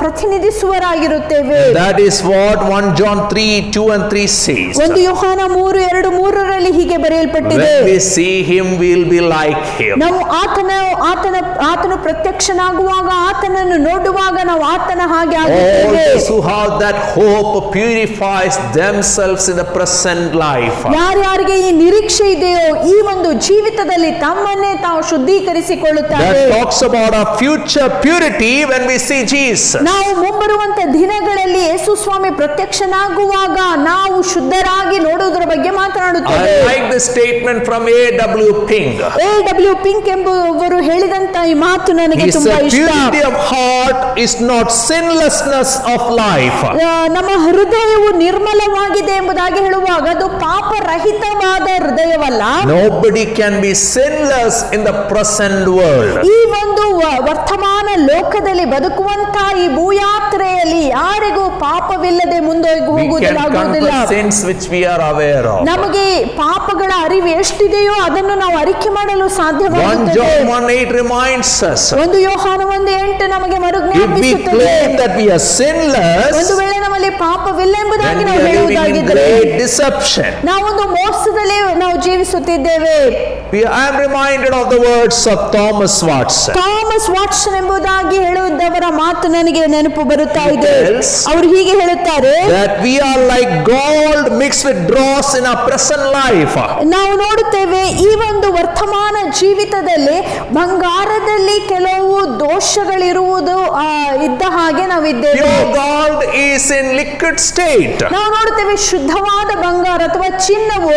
ಪ್ರತಿನಿಧಿಸುವರಾಗಿರುತ್ತೇವೆ.
That is what 1 John 3:2 and 3 says.
ಒಂದು ಯೋಹಾನ 3:2-3 ಹೀಗೆ ಬರೆಯಲ್ಪಟ್ಟಿದೆ,
When we see him, we will be like him.
ನಾವು ಆತನು ಪ್ರತ್ಯಕ್ಷನಾಗುವಾಗ, ಆತನನ್ನು ನೋಡುವಾಗ ನಾವು ಆತನ ಹಾಗೆ
All
ಆಗುತ್ತೇವೆ.
those who have that hope purifies themselves in the present life.
ಯಾರ್ಯಾರಿಗೆ ಈ ನಿರೀಕ್ಷೆ ಇದೆಯೋ ಈ ಒಂದು ಜೀವಿತದಲ್ಲಿ ತಮ್ಮನ್ನೇ ತಾವು ಶುದ್ಧೀಕರಿಸಿಕೊಳ್ಳುತ್ತಾರೆ.
That talks about our future purity when we see Jesus.
ನಾವು ಮುಂಬರುವಂತ ದಿನಗಳಲ್ಲಿ ಯೇಸು ಸ್ವಾಮಿ ಪ್ರತ್ಯಕ್ಷನಾಗುವಾಗ ನಾವು ಶುದ್ಧರಾಗಿ ನೋಡುವುದರ ಬಗ್ಗೆ ಮಾತನಾಡುತ್ತೇವೆ.
I like the statement from A.W. Pink.
A.W. Pink ಎಂಬುವರು ಹೇಳಿದಂತ ಈ ಮಾತು ನನಗೆ
He
ತುಂಬಾ
said,
ಇಷ್ಟ.
purity of heart is not sinlessness of life.
ನಮ್ಮ ಹೃದಯವು ನಿರ್ಮಲವಾಗಿದೆ ಎಂಬುದಾಗಿ ಹೇಳುವಾಗ ಅದು ಪಾಪರಹಿತವಾದ ಹೃದಯವಲ್ಲ.
Nobody can be sinless in the present world.
ಈ ಒಂದು ವರ್ತಮಾನ ಲೋಕದಲ್ಲಿ ಬದುಕುವಂತ ಈ ಭೂಯಾತ್ರೆಯಲ್ಲಿ ಯಾರಿಗೂ ಪಾಪವಿಲ್ಲದೆ ಮುಂದೆ
We can
ಹೋಗುವುದಿಲ್ಲ.
confess sins which we are aware of.
ನಮಗೆ ಪಾಪಗಳ ಅರಿವು ಎಷ್ಟಿದೆಯೋ ಅದನ್ನು ನಾವು ಅರಿಕೆ ಮಾಡಲು
1
ಸಾಧ್ಯವಾಗುತ್ತದೆ.
John 1:8 reminds us,
ಒಂದು ಯೋಹಾನ 1:8 ನಮಗೆ
if we
ಮರುಜ್ಞಾಪಿಸುತ್ತದೆ.
claim that we are sinless,
ಒಂದು ವೇಳೆ ನಮ್ಮಲ್ಲಿ ಪಾಪವಿಲ್ಲ ಎಂಬುದಾಗಿ
then we
ನಾವು
are living in
ಹೇಳುವುದಾಗಿದ್ದರೆ
great deception.
ನಾವೊಂದು ಮೋಸದಲ್ಲಿ ನಾವು ಜೀವಿಸುತ್ತಿದ್ದೇವೆ.
I am reminded of the words of Thomas Watson.
Thomas Watson ಎಂಬುದಾಗಿ ಹೇಳುವುದವರ ಮಾತು ನನಗೆ ನೆನಪು ಬರುತ್ತಾ ಇದೆ.
Tells
ಅವರು ಹೀಗೆ ಹೇಳುತ್ತಾರೆ,
that we are like gold mixed with dross in our present life.
ನಾವು ನೋಡುತ್ತೇವೆ ಈ ಒಂದು ವರ್ತಮಾನ ಜೀವಿತದಲ್ಲಿ ಬಂಗಾರದಲ್ಲಿ ಕೆಲವು ದೋಷಗಳಿರುವುದು ಇದ್ದ ಹಾಗೆ ನಾವಿದ್ದೇವೆ.
Pure gold is in liquid state.
ನಾವು ನೋಡುತ್ತೇವೆ ಶುದ್ಧವಾದ ಬಂಗಾರ ಅಥವಾ ಚಿನ್ನವು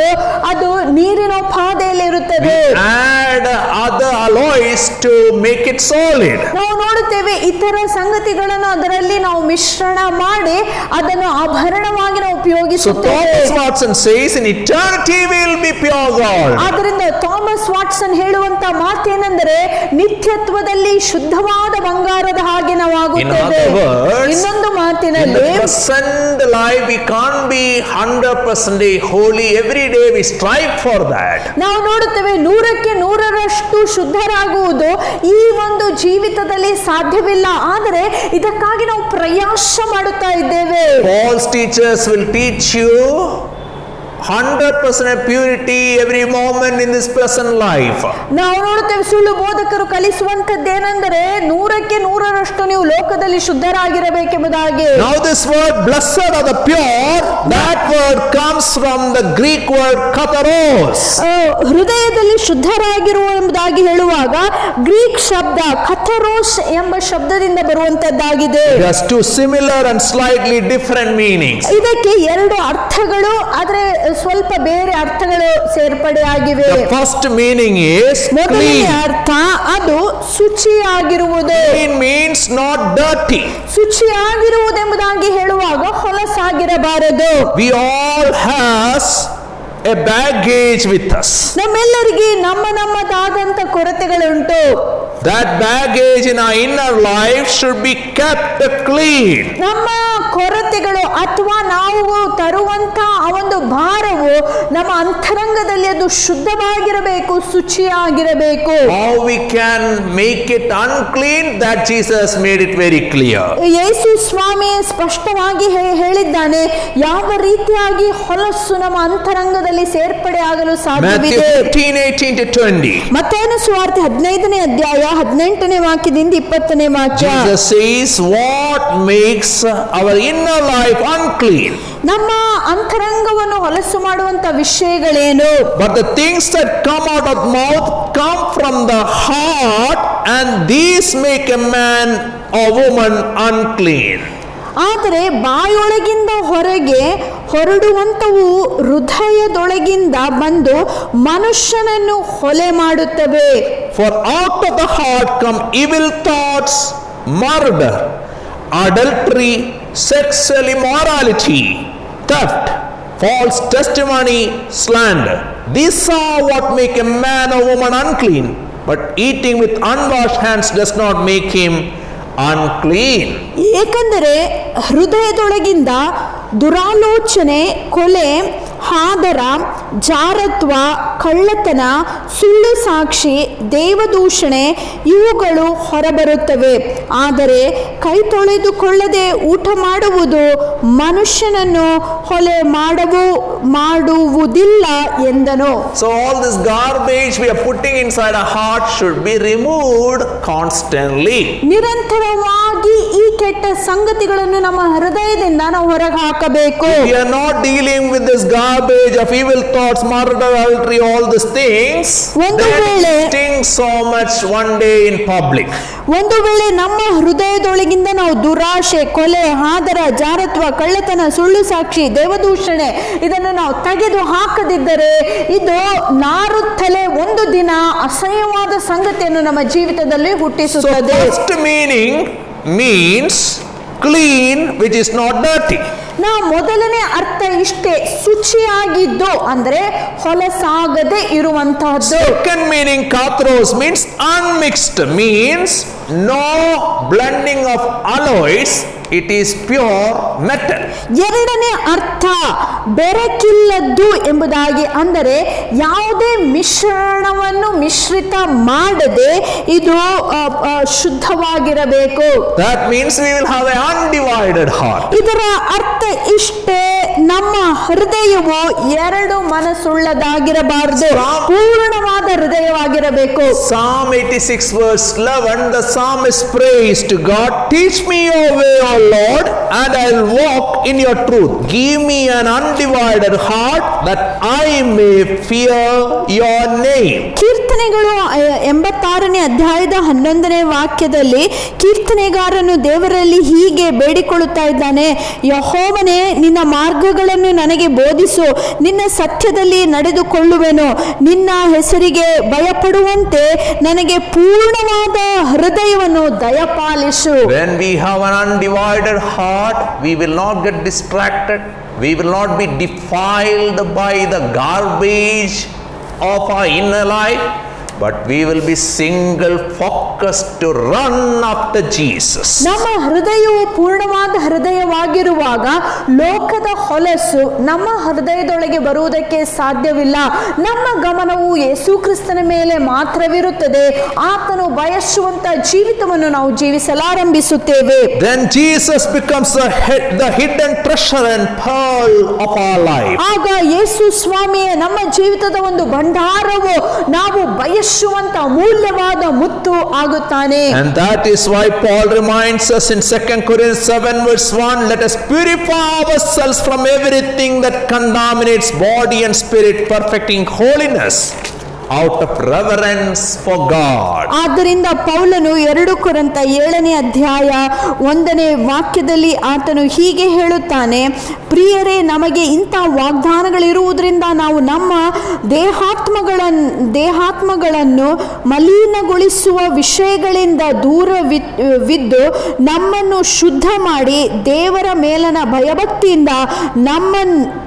ಅದು ನೀರಿನ ಉಪಾದಿಯಲ್ಲಿ ಇರುತ್ತದೆ.
Add other alloys to make it solid.
ನಾವು ನೋಡುತ್ತೇವೆ ಇತರ ಸಂಗತಿಗಳನ್ನು ಅದರಲ್ಲಿ ನಾವು ಮಿಶ್ರಣ ಮಾಡಿ ಅದನ್ನು ಆಭರಣವಾಗಿ ನಾವು
So
ಉಪಯೋಗಿಸುತ್ತೇವೆ.
Thomas Watson says, in eternity we will be pure gold.
ಆದ್ದರಿಂದ ಥಾಮಸ್ ವಾಟ್ಸನ್ ಹೇಳುವಂತ ಮಾತೇನೆಂದರೆ ನಿತ್ಯತ್ವದಲ್ಲಿ ಶುದ್ಧವಾದ ಬಂಗಾರದ ಹಾಗೆ ನಾವು ಆಗುತ್ತೇವೆ.
In other words,
ಇನ್ನೊಂದು
In
ಮಾತಿನಲ್ಲಿ
the present life we can't be 100% holy. Every day we strive for that.
ನಾವು ನೋಡುತ್ತೇವೆ 100% ಶುದ್ಧರಾಗುವುದು ಈ ಒಂದು ಜೀವಿತದಲ್ಲಿ ಸಾಧ್ಯವಿಲ್ಲ. ಆದರೆ ಇದಕ್ಕಾಗಿ ನಾವು ಪ್ರಯಾಸ ಮಾಡುತ್ತಾ ಇದ್ದೇವೆ.
False teachers will teach you 100% purity every moment in this present life.
ನಾವು ನೋಡುತ್ತೇವೆ ಸುಳ್ಳು ಬೋಧಕರು ಕಲಿಸುವಂತದ್ದೇನೆಂದರೆ 100% ನೀವು ಲೋಕದಲ್ಲಿ ಶುದ್ಧರಾಗಿರಬೇಕೆಂಬುದಾಗಿ.
Now this word blessed are the pure, that word comes from the Greek word katharos.
ಹೃದಯದಲ್ಲಿ ಶುದ್ಧರಾಗಿರುವ ಎಂಬುದಾಗಿ ಹೇಳುವಾಗ ಗ್ರೀಕ್ ಶಬ್ದ ಕಥರೋಸ್ ಎಂಬ ಶಬ್ದದಿಂದ ಬರುವಂತದ್ದಾಗಿದೆ.
It has two similar and slightly different meanings.
ಇದಕ್ಕೆ ಎರಡು ಅರ್ಥಗಳು ಆದರೆ ಸ್ವಲ್ಪ ಬೇರೆ ಅರ್ಥಗಳು ಸೇರ್ಪಡೆಯಾಗಿವೆ.
The first meaning is
ಮೊದಲನೇ
clean.
ಅರ್ಥ ಅದು ಶುಚಿಯಾಗಿರುವುದು.
Clean means not dirty.
ಶುಚಿಯಾಗಿರುವುದೆಂಬುದಾಗಿ ಹೇಳುವಾಗ ಹೊಲಸಾಗಿರಬಾರದು.
We all has a baggage with us.
ನಮ್ಮೆಲ್ಲರಿಗೆ ನಮ್ಮದಾದಂತ ಕೊರತೆಗಳುಂಟು.
That baggage in our inner life should be kept clean.
ನಮ್ಮ ಕೊರತೆಗಳು ಅಥವಾ ನಾವು ತರುವಂತ ಆ ಒಂದು ಭಾರವು ನಮ್ಮ ಅಂತರಂಗದಲ್ಲಿ ಅದು ಶುದ್ಧವಾಗಿರಬೇಕು, ಶುಚಿಯಾಗಿರಬೇಕು.
How we can make it unclean, that Jesus made it very clear.
ಯೇಸು ಸ್ವಾಮಿ ಸ್ಪಷ್ಟವಾಗಿ ಹೇಳಿದ್ದಾನೆ ಯಾವ ರೀತಿಯಾಗಿ ಹೊಲಸು ನಮ್ಮ ಅಂತರಂಗದಲ್ಲಿ ಸೇರ್ಪಡೆ ಆಗಲು
Matthew
ಸಾಧ್ಯವಿದೆ.
15:18-20.
ಮತ್ತಾಯನ ಸುವಾರ್ತೆ 15ನೇ ಅಧ್ಯಾಯ 18ನೇ ವಾಕ್ಯದಿಂದ 20ನೇ ವಾಕ್ಯ.
Jesus says what makes our inner life unclean.
ನಮ್ಮ ಅಂತರಂಗವನ್ನು ಹೊಲಸು ಮಾಡುವಂತ ವಿಷಯಗಳೇನು?
But the things that come out of mouth come from the heart, and these make a man or woman unclean.
ಆದರೆ ಬಾಯೊಳಗಿಂದ ಹೊರಗೆ ಹೊರಡುವಂಥವು ಹೃದಯದೊಳಗಿಂದ ಬಂದು ಮನುಷ್ಯನನ್ನು ಹೊಲೆ ಮಾಡುತ್ತವೆ.
For out of the heart come evil thoughts, murder, adultery, sexual immorality, theft, false testimony, slander. These are what make a man or woman unclean. But eating with unwashed hands does not make him unclean.
ಏಕೆಂದರೆ ಹೃದಯದೊಳಗಿಂದ ದುರಾಲೋಚನೆ, ಕೊಲೆ, ಹಾದರ, ಜಾರತ್ವ, ಕಳ್ಳತನ, ಸುಳ್ಳು ಸಾಕ್ಷಿ, ದೇವದೂಷಣೆ ಇವುಗಳು ಹೊರಬರುತ್ತವೆ. ಆದರೆ ಕೈ ತೊಳೆದುಕೊಳ್ಳದೆ ಊಟ ಮಾಡುವುದು ಮನುಷ್ಯನನ್ನು ಹೊಲೆ ಮಾಡುವುದಿಲ್ಲ ಎಂದನು.
So all this garbage we are putting inside our heart should be removed constantly.
ನಿರಂತರವಾಗಿ ಈ ಕೆಟ್ಟ ಸಂಗತಿಗಳನ್ನು ನಮ್ಮ ಹೃದಯದಿಂದ ನಾವು ಹೊರಗೆ ಹಾಕಬೇಕು.
We are not dealing with this garbage of evil thoughts, murder, adultery, all these things. That stinks so much one day in public.
ಒಂದು ವೇಳೆ ನಮ್ಮ ಹೃದಯದೊಳಗಿಂದ ನಾವು ದುರಾಶೆ, ಕೊಲೆ, ಹಾದರ, ಜಾರತ್ವ, ಕಳ್ಳತನ, ಸುಳ್ಳು ಸಾಕ್ಷಿ, ದೇವದೂಷಣೆ ಇದನ್ನು ನಾವು ತೆಗೆದು ಹಾಕದಿದ್ದರೆ ಇದು ನಾರುತ್ತಲೇ ಒಂದು ದಿನ ಅಸಹ್ಯವಾದ ಸಂಗತಿಯನ್ನು ನಮ್ಮ ಜೀವಿತದಲ್ಲಿ ಹುಟ್ಟಿಸುತ್ತದೆ.
So first meaning means clean, which is not dirty.
ನಾವು ಮೊದಲನೇ ಅರ್ಥ ಇಷ್ಟೇ, ಶುಚಿಯಾಗಿದ್ದು ಅಂದ್ರೆ ಹೊಲಸಾಗದೆ ಇರುವಂತಹದ್ದು.
Second meaning katros means unmixed, means no blending of alloys, it is pure metal.
ಎರಡನೇ ಅರ್ಥ ಬೆರಕಿಲ್ಲದ್ದು ಎಂಬುದಾಗಿ, ಅಂದರೆ ಯಾವುದೇ ಮಿಶ್ರಣವನ್ನು ಮಿಶ್ರಿತ ಮಾಡದೆ ಇದು ಶುದ್ಧವಾಗಿರಬೇಕು.
That means we will have an undivided heart.
ಇದರ ಅರ್ಥ ಇಷ್ಟೇ, ನಮ್ಮ ಹೃದಯವು ಎರಡು ಮನಸ್ಸುಳ್ಳದಾಗಿರಬಾರದು, ಪೂರ್ಣವಾದ ಹೃದಯವಾಗಿರಬೇಕು.
Psalm 86 verse 11, the psalmist prays to God, teach me your way, O Lord, and I'll walk in your truth. Give me an undivided heart that I may fear your name.
ಕೀರ್ತನೆಗಳು 86ನೇ ಅಧ್ಯಾಯದ 11ನೇ ವಾಕ್ಯದಲ್ಲಿ ಕೀರ್ತನೆಗಾರನು ದೇವರಲ್ಲಿ ಹೀಗೆ ಬೇಡಿಕೊಳ್ಳುತ್ತಾ ಇದ್ದಾನೆ, ಯೆಹೋವನೇ, ನಿನ್ನ ಮಾರ್ಗಗಳನ್ನು ನನಗೆ ಬೋಧಿಸು, ನಿನ್ನ ಸತ್ಯದಲ್ಲಿ ನಡೆದುಕೊಳ್ಳುವೆನು, ನಿನ್ನ ಹೆಸರಿಗೆ ಭಯಪಡುವಂತೆ ನನಗೆ ಪೂರ್ಣವಾದ ಹೃದಯವನ್ನು ದಯಪಾಲಿಸು.
When we have an undivided heart, we will not get distracted, we will not be defiled by the garbage of our inner life, but we will be single focused to run after Jesus.
ನಮ್ಮ ಹೃದಯವು ಪೂರ್ಣವಾದ ಹೃದಯವಾಗಿರುವಾಗ ಲೋಕದ ಹೊಲಸು ನಮ್ಮ ಹೃದಯದೊಳಗೆ ಬರುವುದಕ್ಕೆ ಸಾಧ್ಯವಿಲ್ಲ. ನಮ್ಮ ಗಮನವು ಯೇಸು ಕ್ರಿಸ್ತನ ಮೇಲೆ ಮಾತ್ರವಿರುತ್ತದೆ. ಆತನು ಬಯಸುವಂತ ಜೀವಿತವನ್ನು ನಾವು ಜೀವಿಸಲಾರಂಭಿಸುತ್ತೇವೆ.
Then Jesus becomes the hidden treasure and pearl of our life.
ಆಗ ಯೇಸು ಸ್ವಾಮಿಯೇ ನಮ್ಮ ಜೀವಿತದ ಒಂದು ಭಂಡಾರವು, ನಾವು ಬಯಸುವಂತ ಅಮೂಲ್ಯವಾದ ಮುತ್ತು ಆಗುತ್ತಾನೆ.
And that is why Paul reminds us in 2 Corinthians 7 verse 1, let us purify ourselves from everything that contaminates body and spirit, perfecting holiness out of reverence for God.
ಆದ್ದರಿಂದ ಪೌಲನು 2 ಕೊರಿಂಥ 7ನೇ ಅಧ್ಯಾಯ 1ನೇ ವಾಕ್ಯದಲ್ಲಿ ಆತನು ಹೀಗೆ ಹೇಳುತ್ತಾನೆ, ಪ್ರಿಯರೇ, ನಮಗೆ ಇಂಥ ವಾಗ್ದಾನಗಳಿರುವುದರಿಂದ ನಾವು ನಮ್ಮ ದೇಹಾತ್ಮಗಳನ್ನು ಮಲಿನಗೊಳಿಸುವ ವಿಷಯಗಳಿಂದ ದೂರವಿದ್ದು ನಮ್ಮನ್ನು ಶುದ್ಧ ಮಾಡಿ ದೇವರ ಮೇಲನ ಭಯಭಕ್ತಿಯಿಂದ ನಮ್ಮ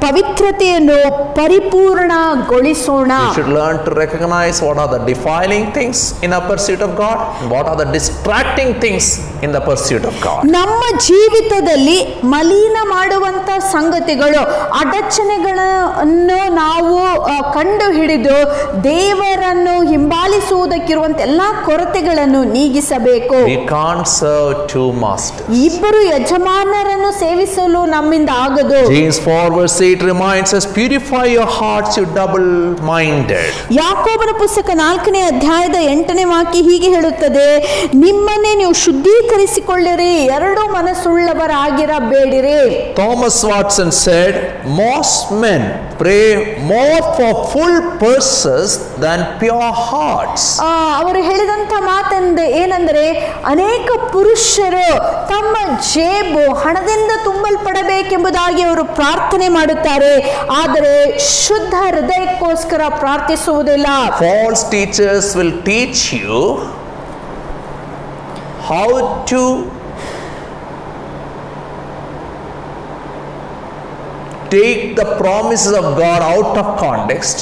ಪವಿತ್ರತೆಯನ್ನು ಪರಿಪೂರ್ಣಗೊಳಿಸೋಣ.
We should learn to recognize what are the defiling things in our pursuit of God and what are the distracting things in the pursuit of God.
ನಮ್ಮ ಜೀವಿತದಲ್ಲಿ ಮಲಿನ ಮಾಡುವಂತ ಸಂಗತಿಗಳು, ಅಡಚಣೆಗಳನ್ನು ನಾವು ಕಂಡು ಹಿಡಿದು ದೇವರನ್ನು ಹಿಂಬಾಲಿಸುವುದಕ್ಕಿರುವಂತ ಎಲ್ಲಾ ಕೊರತೆಗಳನ್ನು ನೀಗಿಸಬೇಕು.
We can't serve two masters.
ಇಬ್ಬರು ಯಜಮಾನರನ್ನು ಸೇವಿಸಲು ನಮ್ಮಿಂದ ಆಗದು.
James 4 verse 8 reminds us, purify your hearts, you double-minded.
ಯಾಕೋಬ ಯಾಕೋಬನ ಪುಸ್ತಕ 4ನೇ ಅಧ್ಯಾಯದ 8ನೇ ವಾಕ್ಯ ಹೀಗೆ ಹೇಳುತ್ತದೆ, ನಿಮ್ಮನ್ನೇ ನೀವು ಶುದ್ಧೀಕರಿಸಿಕೊಳ್ಳಿರಿ, ಎರಡು ಮನಸ್ಸುಳ್ಳವರಾಗಿರಬೇಡಿರಿ.
Thomas Watson said, most men pray more for full purses than pure hearts.
ಅವರು ಹೇಳಿದಂತ ಏನಂದ್ರೆ, ಅನೇಕ ಪುರುಷರು ತಮ್ಮ ಜೇಬು ಹಣದಿಂದ ತುಂಬಲ್ಪಡಬೇಕೆಂಬುದಾಗಿ ಅವರು ಪ್ರಾರ್ಥನೆ ಮಾಡುತ್ತಾರೆ, ಆದರೆ ಶುದ್ಧ ಹೃದಯಕ್ಕೋಸ್ಕರ ಪ್ರಾರ್ಥಿಸುವುದಿಲ್ಲ.
False teachers will teach you how to take the promises of God out of context,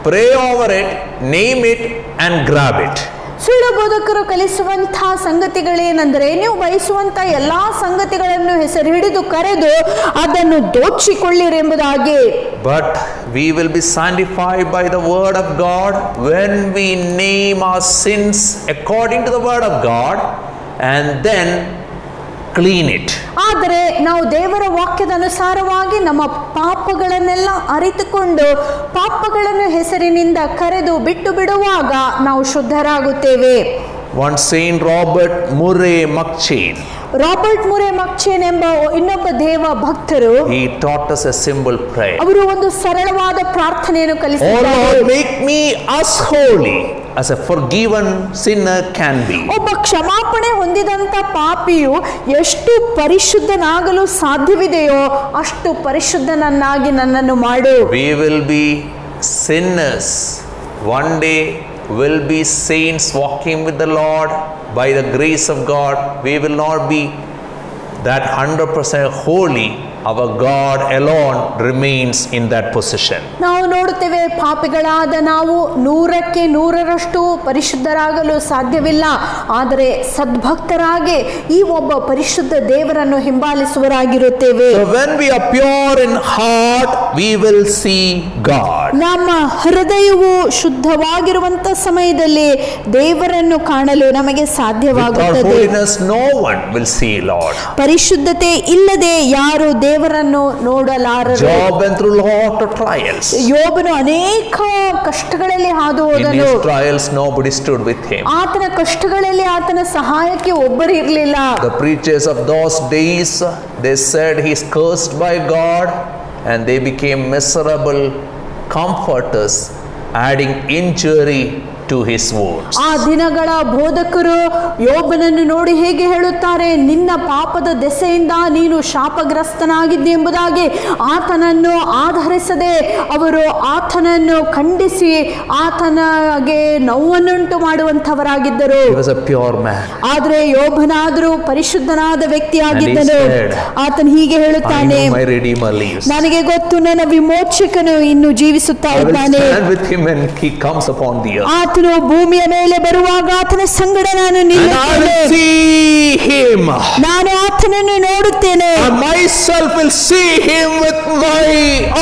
pray over it, name it and grab it.
ಸುಳ್ಳು ಬೋಧಕರು ಕಲಿಸುವಂತಹ ಸಂಗತಿಗಳೇನೆಂದರೆ, ನೀವು ಬಯಸುವಂತ ಎಲ್ಲಾ ಸಂಗತಿಗಳನ್ನು ಹೆಸರು ಹಿಡಿದು ಕರೆದು ಅದನ್ನು ದೋಚಿಕೊಳ್ಳಿರಿ ಎಂಬುದಾಗಿ.
But we will be sanctified by the word of God when we name our sins according to the word of God and then clean it.
ಆದರೆ ನಾವು ದೇವರ ವಾಕ್ಯದ ಅನುಸಾರವಾಗಿ ನಮ್ಮ ಪಾಪಗಳನ್ನೆಲ್ಲ ಅರಿತುಕೊಂಡು ಪಾಪಗಳನ್ನು ಹೆಸರಿನಿಂದ ಕರೆದು ಬಿಟ್ಟು ಬಿಡುವಾಗ ನಾವು ಶುದ್ಧರಾಗುತ್ತೇವೆ.
One Saint Robert Murray McCheyne,
Robert Murray McCheyne ಎಂಬ ಇನ್ನೊಬ್ಬ ದೇವ ಭಕ್ತರು,
he taught us a simple prayer.
ಅವರು ಒಂದು ಸರಳವಾದ ಪ್ರಾರ್ಥನೆಯನ್ನು
Oh
ಕಲಿಸಿದ್ದಾರೆ.
Lord, make me as holy as a forgiven sinner can be.
ಒಬ್ಬ ಕ್ಷಮಾಪಣೆ ಹೊಂದಿದಂತ ಪಾಪಿಯು ಎಷ್ಟು ಪರಿಶುದ್ಧನಾಗಲು ಸಾಧ್ಯವಿದೆಯೋ ಅಷ್ಟು ಪರಿಶುದ್ಧನನ್ನಾಗಿ ನನ್ನನ್ನು ಮಾಡು.
We will be sinners. One day will be saints walking with the Lord. By the grace of God, we will not be that 100% holy. Our God alone remains in that position.
ನಾವು ನೋಡುತ್ತೇವೆ, ಪಾಪಿಗಳಾದ ನಾವು 100ಕ್ಕೆ 100ರಷ್ಟು ಪರಿಶುದ್ಧರಾಗಲು ಸಾಧ್ಯವಿಲ್ಲ. ಆದರೆ ಸದ್ಭಕ್ತರಾಗಿ ಈ ಒಬ್ಬ ಪರಿಶುದ್ಧ ದೇವರನ್ನು ಹಿಂಬಾಲಿಸುವರಾಗಿರುತ್ತೇವೆ.
So when we are pure in heart, we will see God.
ನಮ್ಮ ಹೃದಯವು ಶುದ್ಧವಾಗಿರುವಂತ ಸಮಯದಲ್ಲಿ ದೇವರನ್ನು ಕಾಣಲು ನಮಗೆ
Without
ಸಾಧ್ಯವಾಗುತ್ತದೆ.
holiness, no one will see Lord.
ಪರಿಶುದ್ಧತೆ ಇಲ್ಲದೆ ಯಾರು ದೇವರನ್ನು ನೋಡಲಾರರು.
Job went through lot of trials.
ಯೋಬನು ಅನೇಕ ಕಷ್ಟಗಳಲ್ಲಿ ಹಾದು
In
ಹೋದನು.
his trials, nobody stood with him.
ಆತನ ಕಷ್ಟಗಳಲ್ಲಿ ಆತನ ಸಹಾಯಕ್ಕೆ ಒಬ್ಬರು ಇರಲಿಲ್ಲ.
The preachers of those days, they said he's cursed by God, and they became miserable comforters, adding injury to his wounds.
ಆ ದಿನಗಳ ಬೋಧಕರು ಯೋಬನನ್ನು ನೋಡಿ ಹೇಗೆ ಹೇಳುತ್ತಾರೆ, ನಿನ್ನ ಪಾಪದ ದೆಸೆಯಿಂದ ನೀನು ಶಾಪಗ್ರಸ್ತನಾಗಿದ್ದೆ ಎಂಬುದಾಗಿ ಆತನನ್ನು ಆಧರಿಸದೆ ಅವರು ಆತನನ್ನು ಖಂಡಿಸಿ ಆತನಿಗೆ ನೋವನ್ನುಂಟು ಮಾಡುವಂತವರಾಗಿದ್ದರು.
He was a pure man.
ಆದ್ರೆ ಯೋಬನಾದರೂ ಪರಿಶುದ್ಧನಾದ ವ್ಯಕ್ತಿಯಾಗಿದ್ದನು.
And he said,
ಆತನು ಹೀಗೆ
I
ಹೇಳುತ್ತಾನೆ,
know my Redeemer lives.
ನನಗೆ ಗೊತ್ತು ನನ್ನ ವಿಮೋಚಕನು ಇನ್ನು ಜೀವಿಸುತ್ತಾ
I will
ಇದ್ದಾನೆ.
stand with him when he comes upon the earth.
ಆತನು ಭೂಮಿಯ ಮೇಲೆ ಬರುವಾಗ ಆತನ ಸಂಗಡ ನಾನು
And I
ನಿಲ್ಲುತ್ತೇನೆ.
will see him.
ನಾನು ಆತನನ್ನು ನೋಡುತ್ತೇನೆ.
I myself will see him with my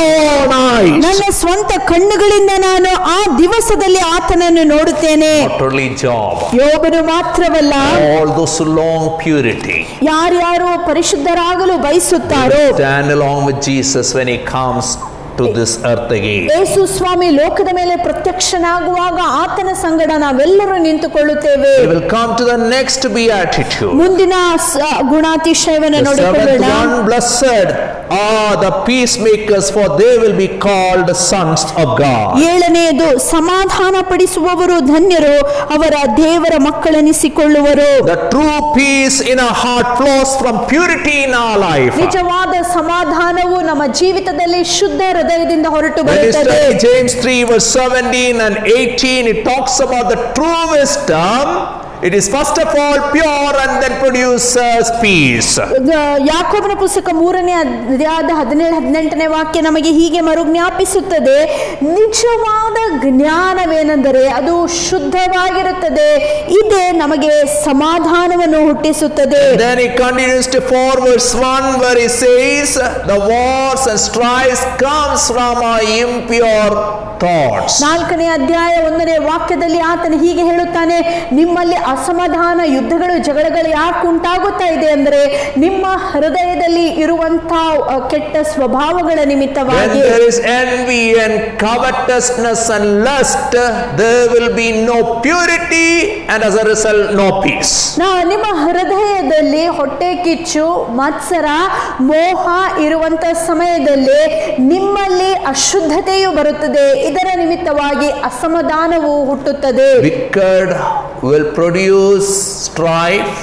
own eyes.
ನನ್ನ ಸ್ವಂತ ಕಣ್ಣುಗಳಿಂದ ನಾನು ಆ ದಿವಸದಲ್ಲಿ ಆತನನ್ನು ನೋಡುತ್ತೇನೆ.
Not only Job,
ಯೋಬನು ಮಾತ್ರವಲ್ಲ,
all those who long purity
ಯಾರ್ಯಾರು ಪರಿಶುದ್ಧರಾಗಲು ಬಯಸುತ್ತಾರೋ
stand along with Jesus when he comes to this earth again.
ಯೇಸು ಸ್ವಾಮಿ ಲೋಕದ ಮೇಲೆ ಪ್ರತ್ಯಕ್ಷನಾಗುವಾಗ ಆತನ ಸಂಗಡ ನಾವೆಲ್ಲರೂ ನಿಂತುಕೊಳ್ಳುತ್ತೇವೆ.
We will come to the next beatitude.
ಮುಂದಿನ ಗುಣಾತಿಶಯವನ್ನು
The seventh
ನೋಡಿಕೊಳ್ಳೋಣ.
one, blessed are the peacemakers, for they will be called sons of God.
ಏಳನೆಯದು, ಸಮಾಧಾನ ಪಡಿಸುವವರು ಧನ್ಯರು, ಅವರ ದೇವರ ಮಕ್ಕಳೆನಿಸಿಕೊಳ್ಳುವರು.
The true peace in our heart flows from purity in our life.
ನಿಜವಾದ ಸಮಾಧಾನವು ನಮ್ಮ ಜೀವಿತದಲ್ಲಿ ಶುದ್ಧ ಹೃದಯದಿಂದ ಹೊರಟು
When you
ಬರುತ್ತದೆ.
study James 3 verse 17 and 18, it talks about the true wisdom. It is first of all pure and then produces peace.
ಯಾಕೋಬನ ಪುಸ್ತಕ 3ನೇ ಅಧ್ಯಾಯದ 17-18ನೇ ವಾಕ್ಯ ನಮಗೆ ಹೀಗೆ ಮರುಜ್ಞಾಪಿಸುತ್ತದೆ, ನಿಜವಾದ ಜ್ಞಾನವೇನೆಂದರೆ ಅದು ಶುದ್ಧವಾಗಿರುತ್ತದೆ, ಇದೇ ನಮಗೆ ಸಮಾಧಾನವನ್ನು ಹುಟ್ಟಿಸುತ್ತದೆ.
Then he continues to 4 verse 1 where he says the wars and strife comes from our impure thoughts.
4ನೇ ಅಧ್ಯಾಯ 1ನೇ ವಾಕ್ಯದಲ್ಲಿ ಆತನು ಹೀಗೆ ಹೇಳುತ್ತಾನೆ, ನಿಮ್ಮಲ್ಲಿ ಅಸಮಾಧಾನ, ಯುದ್ಧಗಳು, ಜಗಳಗಳು ಯಾಕೆ ಉಂಟಾಗುತ್ತಾ ಇದೆ ಅಂದರೆ ನಿಮ್ಮ ಹೃದಯದಲ್ಲಿ ಇರುವಂತ ಕೆಟ್ಟ ಸ್ವಭಾವಗಳ
When
ನಿಮಿತ್ತವಾಗಿ.
there is envy and covetousness and lust, there will be no purity and as a result no peace.
ನಿಮ್ಮ ಹೃದಯದಲ್ಲಿ ಹೊಟ್ಟೆ ಕಿಚ್ಚು, ಮತ್ಸರ, ಮೋಹ ಇರುವಂತ ಸಮಯದಲ್ಲಿ ನಿಮ್ಮಲ್ಲಿ ಅಶುದ್ಧತೆಯು ಬರುತ್ತದೆ. ಇದರ ನಿಮಿತ್ತವಾಗಿ ಅಸಮಾಧಾನವು ಹುಟ್ಟುತ್ತದೆ.
Wicked will produce strife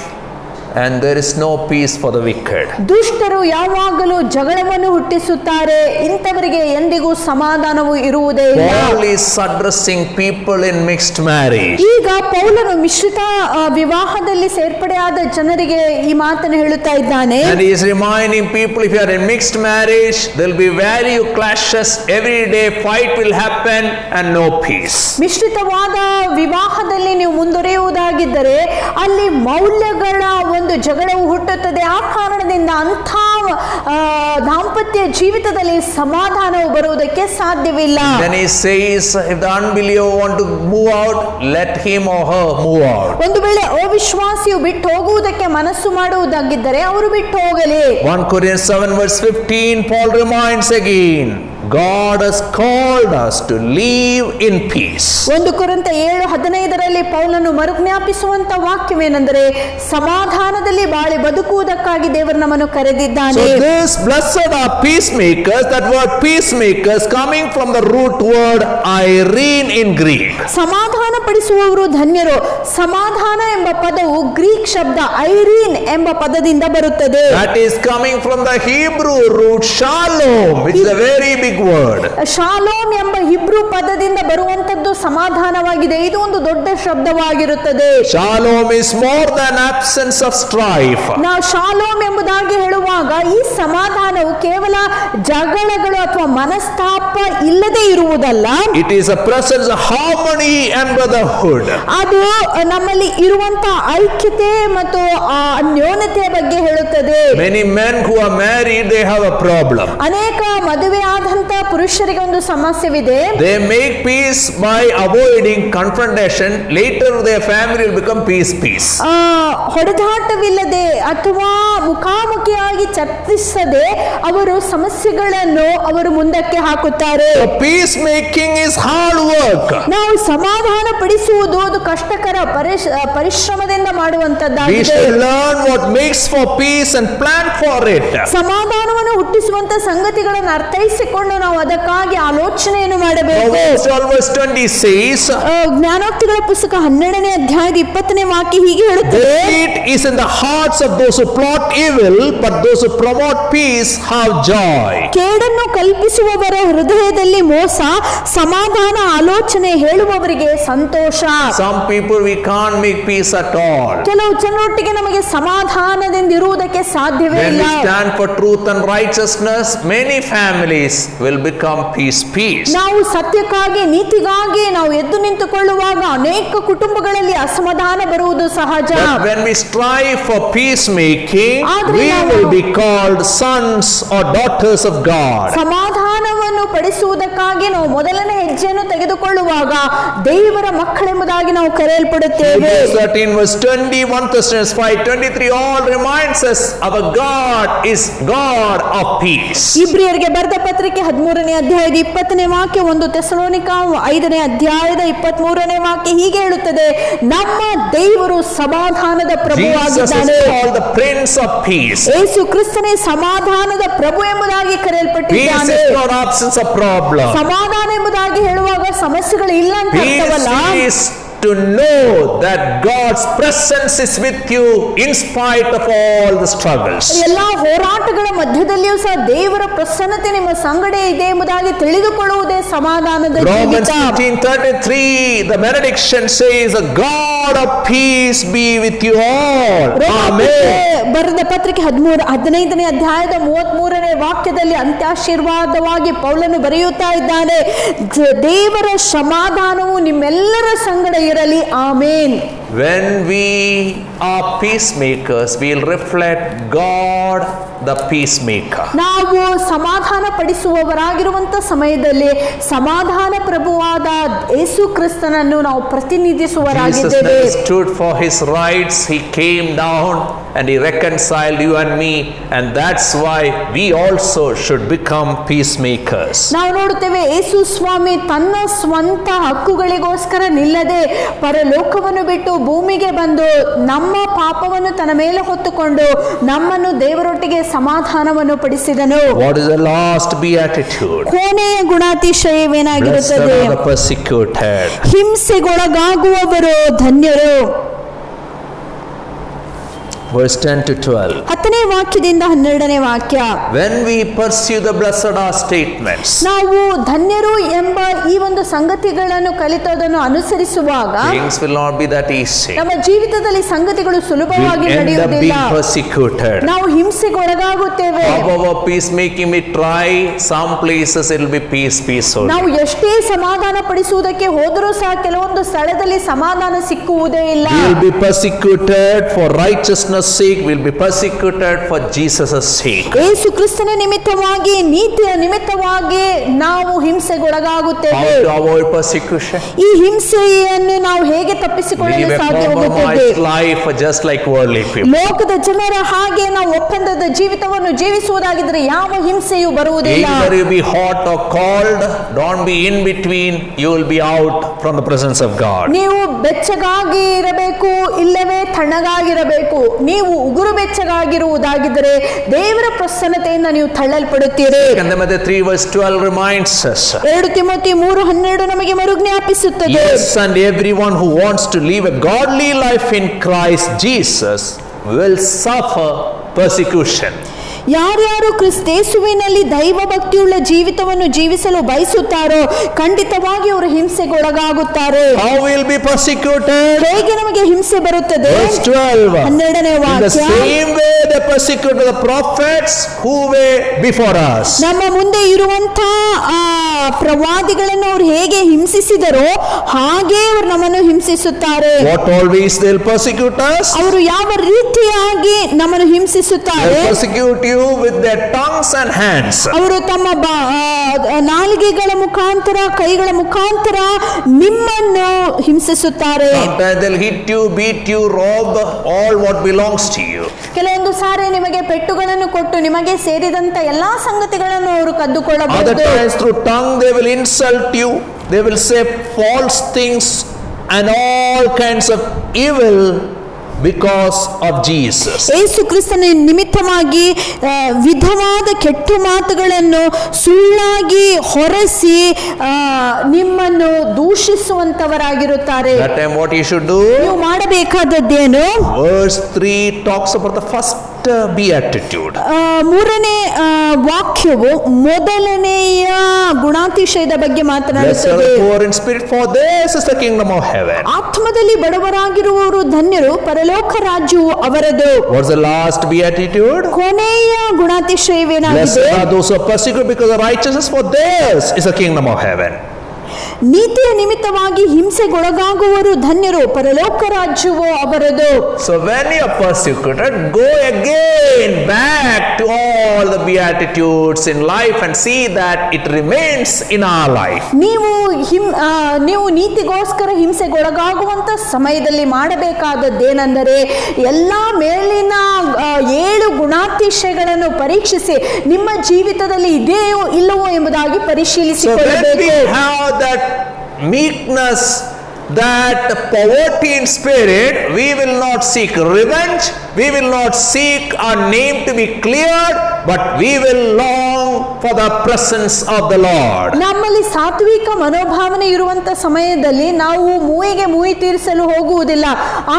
and there is no peace for the wicked.
ದುಷ್ಟರು ಯಾವಾಗಲೂ ಜಗಳವನ್ನು ಹುಟ್ಟಿಸುತ್ತಾರೆ, ಇಂಥವರಿಗೆ ಎಂದಿಗೂ ಸಮಾಧಾನವು ಇರುವುದೇ ಇಲ್ಲ.
Paul is addressing people in mixed marriage.
ಈಗ ಪೌಲನು ಮಿಶ್ರಿತ ವಿವಾಹದಲ್ಲಿ ಸೇರ್ಪಡೆಯಾದ ಜನರಿಗೆ ಈ ಮಾತನ್ನು ಹೇಳುತ್ತಾ ಇದ್ದಾನೆ.
And he is reminding people, if you are in mixed marriage, there will be value clashes every day, fight will happen and no peace.
ಮಿಶ್ರಿತವಾದ ವಿವಾಹದಲ್ಲಿ ನೀವು ಮುಂದುವರಿಯುವುದಾಗಿದ್ದರೆ ಅಲ್ಲಿ ಮೌಲ್ಯಗಳ ಒಂದು ಜಗಳವು ಹುಟ್ಟುತ್ತದೆ. ಆ ಕಾರಣದಿಂದ ಅಂಥ ದಾಂಪತ್ಯ ಜೀವಿತದಲ್ಲಿ ಸಮಾಧಾನವು ಬರುವುದಕ್ಕೆ ಸಾಧ್ಯವಿಲ್ಲ.
Then he says, if the unbeliever want to move out, let him or her move out.
ಒಂದು ವೇಳೆ ಅವಿಶ್ವಾಸಿಯು ಬಿಟ್ಟು ಹೋಗುವುದಕ್ಕೆ ಮನಸ್ಸು ಮಾಡುವುದಾಗಿದ್ದರೆ ಅವರು ಬಿಟ್ಟು ಹೋಗಲಿ.
1 Corinthians 7 verse 15, Paul reminds again, God has called us to live in peace.
1 ಕೊರಿಂಥ 7:15 ಪೌಲನು ಮರುಜ್ಞಾಪಿಸುವಂತ ವಾಕ್ಯವೇನೆಂದರೆ ಸಮಾಧಾನದಲ್ಲಿ ಬಾಳಿ ಬದುಕುವುದಕ್ಕಾಗಿ ದೇವರು ನಮ್ಮನ್ನು ಕರೆದಿದ್ದಾನೆ.
So this blessed are peacemakers. That word peacemakers coming from the root word irene in Greek.
ಸಮಾಧಾನ ಪಡಿಸುವವರು ಧನ್ಯರು. ಸಮಾಧಾನ ಎಂಬ ಪದವು ಗ್ರೀಕ್ ಶಬ್ದ ಐರೀನ್ ಎಂಬ ಪದದಿಂದ ಬರುತ್ತದೆ.
That is coming from the Hebrew root shalom, which is a very big word.
Shalom ಎಂಬ ಹಿಬ್ರು ಪದದಿಂದ ಬರುವಂತದ್ದು ಸಮಾಧಾನವಾಗಿದೆ. ಇದು ಒಂದು ದೊಡ್ಡ ಶಬ್ದವಾಗಿರುತ್ತದೆ.
Shalom is more than absence of strife.
ನಾವು ಶಾಲೋಮ್ ಎಂಬುದಾಗಿ ಹೇಳುವಾಗ ಈ ಸಮಾಧಾನವು ಕೇವಲ ಜಗಳಗಳು ಅಥವಾ ಮನಸ್ತಾಪ ಇಲ್ಲದೆ ಇರುವುದಲ್ಲ.
It is a presence of harmony and brotherhood.
ಅದು ನಮ್ಮಲ್ಲಿ ಇರುವಂತ ಐಕ್ಯತೆ ಮತ್ತು ಅನ್ಯೋನ್ಯತೆಯ ಬಗ್ಗೆ ಹೇಳುತ್ತದೆ.
Many men who are married, they have a problem.
ಅನೇಕ ಮದುವೆ ಆದಂತ ಪುರುಷರಿಗೆ ಒಂದು ಸಮಸ್ಯೆವಿದೆ.
They make peace by avoiding confrontation. Later their family will become peace.
ಹೊಡೆದಾಟವಿಲ್ಲದೆ ಅಥವಾ ಮುಖಾಮುಖಿಯಾಗಿ ಚರ್ಚಿಸದೆ ಅವರು ಸಮಸ್ಯೆಗಳನ್ನು ಅವರು ಮುಂದಕ್ಕೆ ಹಾಕುತ್ತಾರೆ.
So peace making is hard work.
ನಾವು ಸಮಾಧಾನ ಪಡಿಸುವುದು ಅದು ಕಷ್ಟಕರ ಪರಿಶ್ರಮದಿಂದ
We
ಮಾಡುವಂತದ್ದಾಗಿದೆ.
should learn what makes for peace and plan for it.
ಸಮಾಧಾನವನ್ನು ಹುಟ್ಟಿಸುವಂತ ಸಂಗತಿಗಳನ್ನು ಅರ್ಥೈಸಿಕೊಂಡು ನಾವು ಅದಕ್ಕಾಗಿ ಆಲೋಚನೆಯನ್ನು ಮಾಡಬೇಕು.
Proverbs 12 verse 20 says,
ಜ್ಞಾನೋಕ್ತಿಗಳ ಪುಸ್ತಕ 12ನೇ ಅಧ್ಯಾಯದ 20ನೇ ವಾಕ್ಯ ಹೀಗೆ ಹೇಳುತ್ತದೆ,
deceit is in the hearts of those who plot evil, but those who promote peace have joy.
ಕೇಡನ್ನು ಕಲ್ಪಿಸುವವರ ಹೃದಯದಲ್ಲಿ ಮೋಸ, ಸಮಾಧಾನ ಆಲೋಚನೆ ಹೇಳುವವರಿಗೆ ಸಂತೋಷ.
Some people we can't make peace at all.
ಕೆಲವು ಜನರೊಟ್ಟಿಗೆ ನಮಗೆ ಸಮಾಧಾನದಿಂದ ಇರುವುದಕ್ಕೆ ಸಾಧ್ಯವೇ
When
ಇಲ್ಲ.
we stand for truth and righteousness, many families will become peace.
ನಾವು ಸತ್ಯಕ್ಕಾಗಿ, ನೀತಿಗಾಗಿ ನಾವು ಎದ್ದು ನಿಂತುಕೊಳ್ಳುವಾಗ ಅನೇಕ ಕುಟುಂಬಗಳಲ್ಲಿ ಅಸಮಾಧಾನ ಬರುವುದು ಸಹಜ.
But when we strive for peacemaking,
ಆದ್ರೆ
we
ನಾವು
will be called sons or daughters of God.
ಸಮಾಧಾನವನ್ನು ಪಡಿಸುವುದಕ್ಕಾಗಿ ನಾವು ಮೊದಲನೇ ಹೆಜ್ಜೆಯನ್ನು ತೆಗೆದುಕೊಳ್ಳುವಾಗ ದೇವರ ಮಕ್ಕಳೆಂಬುದಾಗಿ ನಾವು ಕರೆಯಲ್ಪಡುತ್ತೇವೆ.
Hebrews 13 verse 20, 1 Thessalonians 5:23 all reminds us our God is God of peace.
ಇಬ್ರಿಯರಿಗೆ ಬರೆದ ಪತ್ರಿಕೆ 13ನೇ ಅಧ್ಯಾಯದ 20ನೇ ವಾಕ್ಯ, 1 ಥೆಸಲೋನಿಕ 5ನೇ ಅಧ್ಯಾಯದ 23ನೇ ವಾಕ್ಯ ಹೀಗೆ ಹೇಳುತ್ತದೆ, ನಮ್ಮ ದೇವರು ಸಮಾಧಾನದ
Jesus is
ಪ್ರಭುವಾಗಿದ್ದಾನೆ.
called the Prince of Peace.
ಯೇಸು ಕ್ರಿಸ್ತನೇ ಸಮಾಧಾನದ ಪ್ರಭು ಎಂಬುದಾಗಿ
Peace
ಕರೆಯಲ್ಪಟ್ಟಿದ್ದಾನೆ.
is not absence of problem.
ಸಮಾಧಾನ ಎಂಬುದಾಗಿ ಹೇಳುವಾಗ ಸಮಸ್ಯೆಗಳು ಇಲ್ಲ ಅಂತ ಅರ್ಥವಲ್ಲ.
Peace is to know that God's presence is with you in spite of all the struggles.
ಎಲ್ಲಾ ಹೋರಾಟಗಳ ಮಧ್ಯದಲ್ಲಿಯೂ ಸಹ ದೇವರ ಪ್ರಸನ್ನತೆ ನಿಮ್ಮ ಸಂಗಡ ಇದೆ ಎಂಬುದಾಗಿ ತಿಳಿದುಕೊಳ್ಳುವುದೇ ಸಮಾಧಾನದ
Romans
ಜೀವಿತ.
15:33 the benediction says the God of peace be with you all. Amen.
ಬರೆದ ಪತ್ರಿಕೆ 15ನೇ ಅಧ್ಯಾಯದ 33ನೇ ವಾಕ್ಯದಲ್ಲಿ ಅಂತ್ಯಾಶೀರ್ವಾದವಾಗಿ ಪೌಲನು ಬರೆಯುತ್ತಾ ಇದ್ದಾನೆ, ದೇವರ ಸಮಾಧಾನವು ನಿಮ್ಮೆಲ್ಲರ ಸಂಗಡ ಇರಲಿ. ಆಮೇನ್.
When we are peacemakers, we'll reflect God the peacemaker.
ನಾವು ಸಮಾಧಾನ ಪಡಿಸುವವರಾಗಿರುವಂತ ಸಮಯದಲ್ಲಿ ಸಮಾಧಾನ ಪ್ರಭುವಾದ ಯೇಸು ಕ್ರಿಸ್ತನನ್ನು ನಾವು
Jesus
ಪ್ರತಿನಿಧಿಸುವರಾಗಿದ್ದೇವೆ.
never stood for his rights. He came down and he reconciled you and me, and that's why we also should become peacemakers.
ನಾವು ನೋಡುತ್ತೇವೆ ಯೇಸು ಸ್ವಾಮಿ ತನ್ನ ಸ್ವಂತ ಹಕ್ಕುಗಳಿಗೋಸ್ಕರ ನಿಲ್ಲದೆ ಪರಲೋಕವನ್ನು ಬಿಟ್ಟು ಭೂಮಿಗೆ ಬಂದು ನಮ್ಮ ಪಾಪವನ್ನು ತನ್ನ ಮೇಲೆ ಹೊತ್ತುಕೊಂಡು ನಮ್ಮನ್ನು ದೇವರೊಟ್ಟಿಗೆ ಸಮಾಧಾನವನ್ನು ಪಡಿಸಿದನು.
What is the last beatitude?
ಕೊನೆಯ
Blessed
ಗುಣಾತಿಶಯವೇನಾಗಿರುತ್ತದೆ?
are the persecuted.
ಹಿಂಸೆಗೊಳಗಾಗುವವರು ಧನ್ಯರು.
Verse 10 to 12.
10ನೇ ವಾಕ್ಯದಿಂದ 12ನೇ ವಾಕ್ಯ.
When we pursue the blessed are statements,
ನಾವು ಧನ್ಯರು ಎಂಬ ಈ ಒಂದು ಸಂಗತಿಗಳನ್ನು ಕಲಿತು ಅದನ್ನು ಅನುಸರಿಸುವಾಗ
things will not be that easy.
ನಮ್ಮ ಜೀವಿತದಲ್ಲಿ ಸಂಗತಿಗಳು
We
ಸುಲಭವಾಗಿ
end up
ನಡೆಯುವುದಿಲ್ಲ.
being persecuted.
ನಾವು ಹಿಂಸೆಗೊಳಗಾಗುತ್ತೇವೆ.
However, peacemaking we try, some places it will be peace only.
ನಾವು ಎಷ್ಟೇ ಸಮಾಧಾನ ಪಡಿಸುವುದಕ್ಕೆ ಹೋದರೂ ಸಹ ಕೆಲವೊಂದು ಸ್ಥಳದಲ್ಲಿ ಸಮಾಧಾನ ಸಿಕ್ಕುವುದೇ ಇಲ್ಲ.
We will be persecuted for righteousness sake, we will be persecuted for Jesus' sake.
ಯೇಸು ಕ್ರಿಸ್ತನ ನಿಮಿತ್ತವಾಗಿ, ನೀತಿಯ ನಿಮಿತ್ತವಾಗಿ ನಾವು ಹಿಂಸೆಗೊಳಗಾಗುತ್ತೇವೆ.
How to avoid persecution?
ಈ ಹಿಂಸೆಯನ್ನು ನಾವು ಹೇಗೆ
Live
ತಪ್ಪಿಸಿಕೊಳ್ಳಲು
a
ಸಾಧ್ಯವಾಗುತ್ತದೆ?
compromised life just like worldly people.
ಲೋಕದ ಜನರ ಹಾಗೆ ನಾವು ಒಪ್ಪಂದದ ಜೀವಿತವನ್ನು ಜೀವಿಸುವುದಾಗಿದ್ರೆ ಯಾವ ಹಿಂಸೆಯೂ ಬರುವುದಿಲ್ಲ.
Either you be hot or cold, don't be in between, you will be out from the presence of God.
ನೀವು ಬೆಚ್ಚಗಾಗಿ ಇರಬೇಕು, ಇಲ್ಲವೇ ತಣ್ಣಗಾಗಿರಬೇಕು. ನೀವು ಉಗುರು ಬೆಚ್ಚಗಾಗಿರುವುದಾಗಿದ್ದರೆ ದೇವರ ಪ್ರಸನ್ನತೆಯಿಂದ ನೀವು ತಳ್ಳಲ್ಪಡುತ್ತೀರಿ.
2 Timothy 3 verse 12 reminds us.
2 Timothy 3:12 ನಮಗೆ ಮರುಜ್ಞಾಪಿಸುತ್ತದೆ.
Yes, and everyone who wants to live a godly life in Christ Jesus will suffer persecution.
ಯಾರ್ಯಾರು ಕ್ರಿಸ್ತೇಸುವಿನಲ್ಲಿ ದೈವ ಭಕ್ತಿಯುಳ್ಳ ಜೀವಿತವನ್ನು ಜೀವಿಸಲು ಬಯಸುತ್ತಾರೋ ಖಂಡಿತವಾಗಿ ಅವರು ಹಿಂಸೆಗೊಳಗಾಗುತ್ತಾರೆ.
How will be persecuted?
ಹೇಗೆ ನಮಗೆ ಹಿಂಸೆ ಬರುತ್ತದೆ?
Verse 12.
12ನೇ
In the
ವಾಕ್ಯ.
same way they persecuted the prophets who were before us.
ನಮ್ಮ ಮುಂದೆ ಇರುವಂತ ಪ್ರವಾದಿಗಳನ್ನು ಅವರು ಹೇಗೆ ಹಿಂಸಿಸಿದರೋ ಹಾಗೆ ಅವರು ನಮ್ಮನ್ನು ಹಿಂಸಿಸುತ್ತಾರೆ.
What always they'll persecute us?
ಅವರು ಯಾವ ರೀತಿಯಾಗಿ ನಮ್ಮನ್ನು ಹಿಂಸಿಸುತ್ತಾರೆ?
They'll persecute you with their tongues and hands.
ಅವರು ತಮ್ಮ ನಾಲಿಗೆಗಳ ಮುಖಾಂತರ, ಕೈಗಳ ಮುಖಾಂತರ ನಿಮ್ಮನ್ನು ಹಿಂಸಿಸುತ್ತಾರೆ.
Sometimes they'll hit you, beat you, rob all what belongs to you.
ಕೆಲವೊಂದು ಸಾರಿ ನಿಮಗೆ ಪೆಟ್ಟುಗಳನ್ನು ಕೊಟ್ಟು ನಿಮಗೆ ಸೇರಿದಂತ ಎಲ್ಲಾ ಸಂಗತಿಗಳನ್ನು ಅವರು
Other
ಕದ್ದುಕೊಳ್ಳಬಹುದು.
times through tongue they will insult you. They will say false things and all kinds of evil because of Jesus.
ಯೇಸು ಕ್ರಿಸ್ತನ ನಿಮಿತ್ತವಾಗಿ ವಿಧವಾದ ಕೆಟ್ಟ ಮಾತುಗಳನ್ನು ಸುಳ್ಳಾಗಿ ಹೊರಸಿ ನಿಮ್ಮನ್ನು ದೂಷಿಸುವಂತವರಾಗಿರುತ್ತಾರೆ.
That time what you should do?
ನೀವು ಮಾಡಬೇಕಾದದ್ದೇನು?
Verse 3 talks about the first beatitude.
3ನೇ ವಾಕ್ಯವು ಮೊದಲನೆಯ ಗುಣಾತಿಶಯದ ಬಗ್ಗೆ
Blessed are
ಮಾತನಾಡುತ್ತದೆ.
the poor in spirit, for theirs is the kingdom of heaven.
ಆತ್ಮದಲ್ಲಿ ಬಡವರಾಗಿರುವವರು ಧನ್ಯರು, ಪರಲೋಕ ರಾಜ್ಯವು ಅವರದು.
What's the last beatitude?
ಕೊನೆಯ
Blessed
ಗುಣಾತಿಶಯವೇನಾಗಿದೆ?
are those who are persecuted because of righteousness, for theirs is the kingdom of heaven.
ನೀತಿಯ ನಿಮಿತ್ತವಾಗಿ ಹಿಂಸೆಗೊಳಗಾಗುವರು ಧನ್ಯರು, ಪರಲೋಕ ರಾಜ್ಯವು ಅವರದು.
So when you are persecuted, go again back to all the beatitudes in life and see that it remains in our life.
ನೀವು ನೀತಿಗೋಸ್ಕರ ಹಿಂಸೆಗೊಳಗಾಗುವಂತ ಸಮಯದಲ್ಲಿ ಮಾಡಬೇಕಾದದ್ದೇನೆಂದರೆ ಎಲ್ಲ ಮೇಲಿನ 7 ಗುಣಾತಿಶಯಗಳನ್ನು ಪರೀಕ್ಷಿಸಿ ನಿಮ್ಮ ಜೀವಿತದಲ್ಲಿ ಇದೆಯೋ ಇಲ್ಲವೋ ಎಂಬುದಾಗಿ
So when we
ಪರಿಶೀಲಿಸಿಕೊಳ್ಳಬೇಕು.
have that meekness, that poverty in spirit, we will not seek revenge, we will not seek our name to be cleared, but we will long for the presence of the Lord.
ನಮ್ಮಲ್ಲಿ ಸಾತ್ವಿಕ ಮನೋಭಾವನೆ ಇರುವಂತ ಸಮಯದಲ್ಲಿ ನಾವು ಮೂಯಿಗೆ ಮೂಯಿ ತೀರಿಸಲು ಹೋಗುವುದಿಲ್ಲ,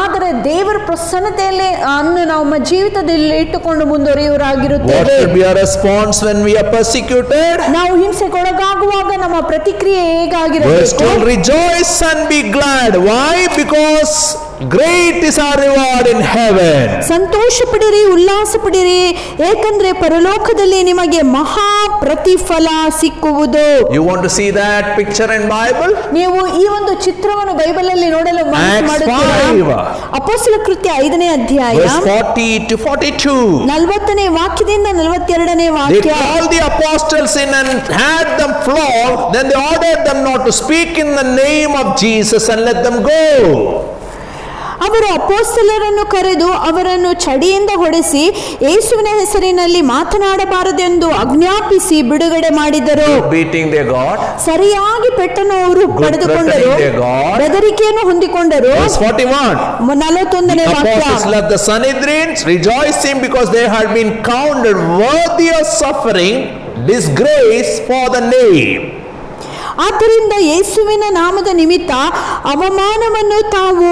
ಆದರೆ ದೇವರ ಪ್ರಸನ್ನತೆಯಲ್ಲಿ ಅನ್ನು ನಮ್ಮ ಜೀವಿತದಲ್ಲಿ ಇಟ್ಟುಕೊಂಡು
What
ಮುಂದುವರಿಯುವರಾಗಿರುತ್ತೇವೆ.
should be our response when we are persecuted?
ನಾವು ಹಿಂಸೆಗೊಳಗಾಗುವಾಗ ನಮ್ಮ ಪ್ರತಿಕ್ರಿಯೆ
Verse
ಹೇಗಾಗಿರಬೇಕು?
12, rejoice and be glad. Why? Because great is our reward in heaven.
ಸಂತೋಷ ಪಡಿರಿ, ಉಲ್ಲಾಸ ಪಡಿರಿ, ಏಕೆಂದರೆ ಪರಲೋಕದಲ್ಲಿ ನಿಮಗೆ ಮಹಾ ಪ್ರತಿಫಲ ಸಿಕ್ಕುವುದು.
You want to see that picture in Bible?
ನೀವು ಈ ಒಂದು ಚಿತ್ರವನ್ನು ಬೈಬಲ್ ಅಲ್ಲಿ ನೋಡಲು ಮನಸ್ಸು
Acts
ಮಾಡುತ್ತೀರಾ?
5.
ಅಪೊಸ್ತಲ ಕೃತ್ಯ 5ನೇ ಅಧ್ಯಾಯ
Verse 40 to 42.
40ನೇ ವಾಕ್ಯದಿಂದ 42ನೇ
They
ವಾಕ್ಯ.
called the apostles in and had them flogged. Then they ordered them not to speak in the name of Jesus and let them go.
ಅವರು ಅಪೊಸ್ತಲರನ್ನು ಕರೆದು ಅವರನ್ನು ಚಡಿಯಿಂದ ಹೊಡೆಸಿ ಯೇಸುವಿನ ಹೆಸರಿನಲ್ಲಿ ಮಾತನಾಡಬಾರದೆಂದು ಆಜ್ಞಾಪಿಸಿ ಬಿಡುಗಡೆ ಮಾಡಿದರು.
Beating their God.
ಸರಿಯಾಗಿ ಪೆಟ್ಟನ್ನು ಅವರು ಪಡೆದುಕೊಂಡರು,
threatening their God.
ಬೆದರಿಕೆಯನ್ನು ಹೊಂದಿಕೊಂಡರು.
Verse 41.
41ನೇ ವಾಕ್ಯ.
Apostles left the Sanhedrin, rejoicing because they had been counted worthy of suffering disgrace for the name.
ಆದ್ದರಿಂದ ಯೇಸುವಿನ ನಾಮದ ನಿಮಿತ್ತ ಅವಮಾನವನ್ನು ತಾವು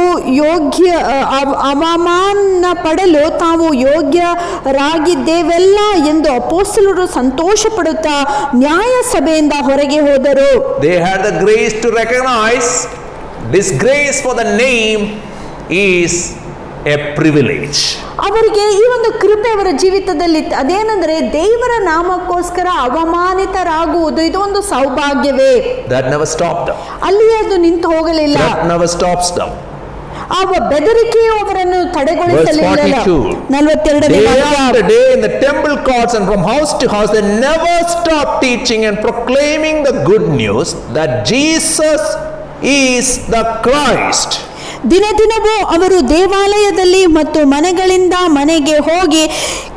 ಅವಮಾನ ಪಡಲು ತಾವು ಯೋಗ್ಯರಾಗಿದ್ದೇವೆಲ್ಲ ಎಂದು ಅಪೊಸ್ತಲರು ಸಂತೋಷ ಪಡುತ್ತಾ ನ್ಯಾಯ ಸಭೆಯಿಂದ ಹೊರಗೆ ಹೋದರು.
They had the grace to recognize disgrace for the name is a privilege.
ಅವರಿಗೆ ಈ ಒಂದು ಕೃಪೆ ಅವರ ಜೀವಿತದಲ್ಲಿ ಅದೇನೆಂದರೆ ದೇವರ ನಾಮಕ್ಕೋಸ್ಕರ ಅವಮಾನಿತರಾಗುವುದು ಇದು ಒಂದು ಸೌಭಾಗ್ಯವೇ.
That never stopped them.
ಅಲ್ಲಿ ಅದು ನಿಂತು ಹೋಗಲಿಲ್ಲ.
That never stops them.
ಆ ಬೆದರಿಕೆಯು ಅವರನ್ನು ತಡೆಗೊಳಿಸಲಿಲ್ಲ. 42ನೇ
Day
ವಾಕ್ಯ.
after day in the temple courts and from house to house, they never stopped teaching and proclaiming the good news that Jesus is the Christ.
ದಿನ ದಿನವೂ ಅವರು ದೇವಾಲಯದಲ್ಲಿ ಮತ್ತು ಮನೆಗಳಿಂದ ಮನೆಗೆ ಹೋಗಿ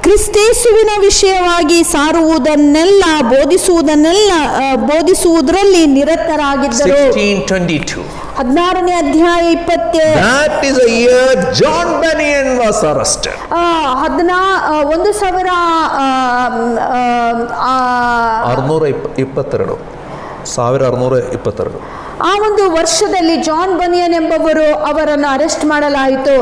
ಕ್ರಿಸ್ತೇಸುವಿನ ವಿಷಯವಾಗಿ ಸಾರುವುದನ್ನೆಲ್ಲ ಬೋಧಿಸುವುದರಲ್ಲಿ ನಿರತರಾಗಿದ್ದರು.
16:22.
16ನೇ ಅಧ್ಯಾಯ 20.
That is a year John Bunyan was arrested. 1622.
ಆ ಒಂದು ವರ್ಷದಲ್ಲಿ ಜಾನ್ ಬನಿಯನ್ ಎಂಬವರು ಅವರನ್ನು ಅರೆಸ್ಟ್ ಮಾಡಲಾಯಿತು.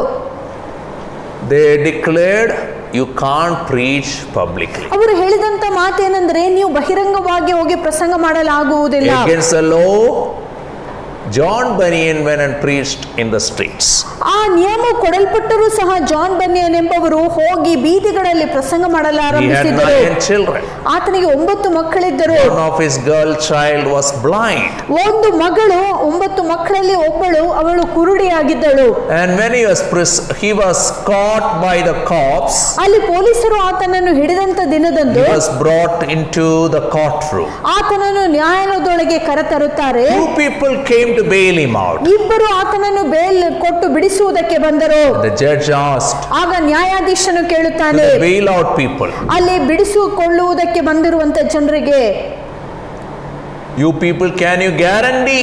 They declared you can't preach publicly.
ಅವರು ಹೇಳಿದಂತ ಮಾತೇನೆಂದರೆ ನೀವು ಬಹಿರಂಗವಾಗಿ ಹೋಗಿ ಪ್ರಸಂಗ ಮಾಡಲಾಗುವುದಿಲ್ಲ.
Against the law, John Bunyan went and preached in the streets.
ಆ ನಿಯಮ ಕೊಡಲ್ಪಟ್ಟರೂ ಸಹ ಜಾನ್ ಬನಿಯನ್ ಎಂಬವರು ಹೋಗಿ ಬೀದಿಗಳಲ್ಲಿ ಪ್ರಸಂಗ ಮಾಡಲು
He had
ಆರಂಭಿಸಿದರು.
9 children.
ಆತನಿಗೆ 9 ಮಕ್ಕಳಿದ್ದರು.
One of his girl child was blind.
ಒಂದು ಮಗಳು, 9 ಮಕ್ಕಳಲ್ಲಿ ಅವಳು ಕುರುಡಿಯಾಗಿದ್ದಳು.
And when he was caught by the cops,
ಅಲ್ಲಿ ಪೊಲೀಸರು ಆತನನ್ನು ಹಿಡಿದಂತ ದಿನದಂದು
he was brought into the courtroom.
ಆತನನ್ನು ನ್ಯಾಯಾಲಯದೊಳಗೆ ಕರೆತರುತ್ತಾರೆ.
2 people came to bail him out.
ಇಬ್ಬರು ಆತನನ್ನು ಬೇಲ್ ಕೊಟ್ಟು ಬಿಡಿಸುವುದಕ್ಕೆ ಬಂದರು.
The judge asked
ಆಗ ನ್ಯಾಯಾಧೀಶನು
to
ಕೇಳುತ್ತಾನೆ,
the bail out people,
ಅಲ್ಲಿ ಬಿಡಿಸಿಕೊಳ್ಳುವುದಕ್ಕೆ ಬಂದಿರುವಂತ ಜನರಿಗೆ,
you people, can you guarantee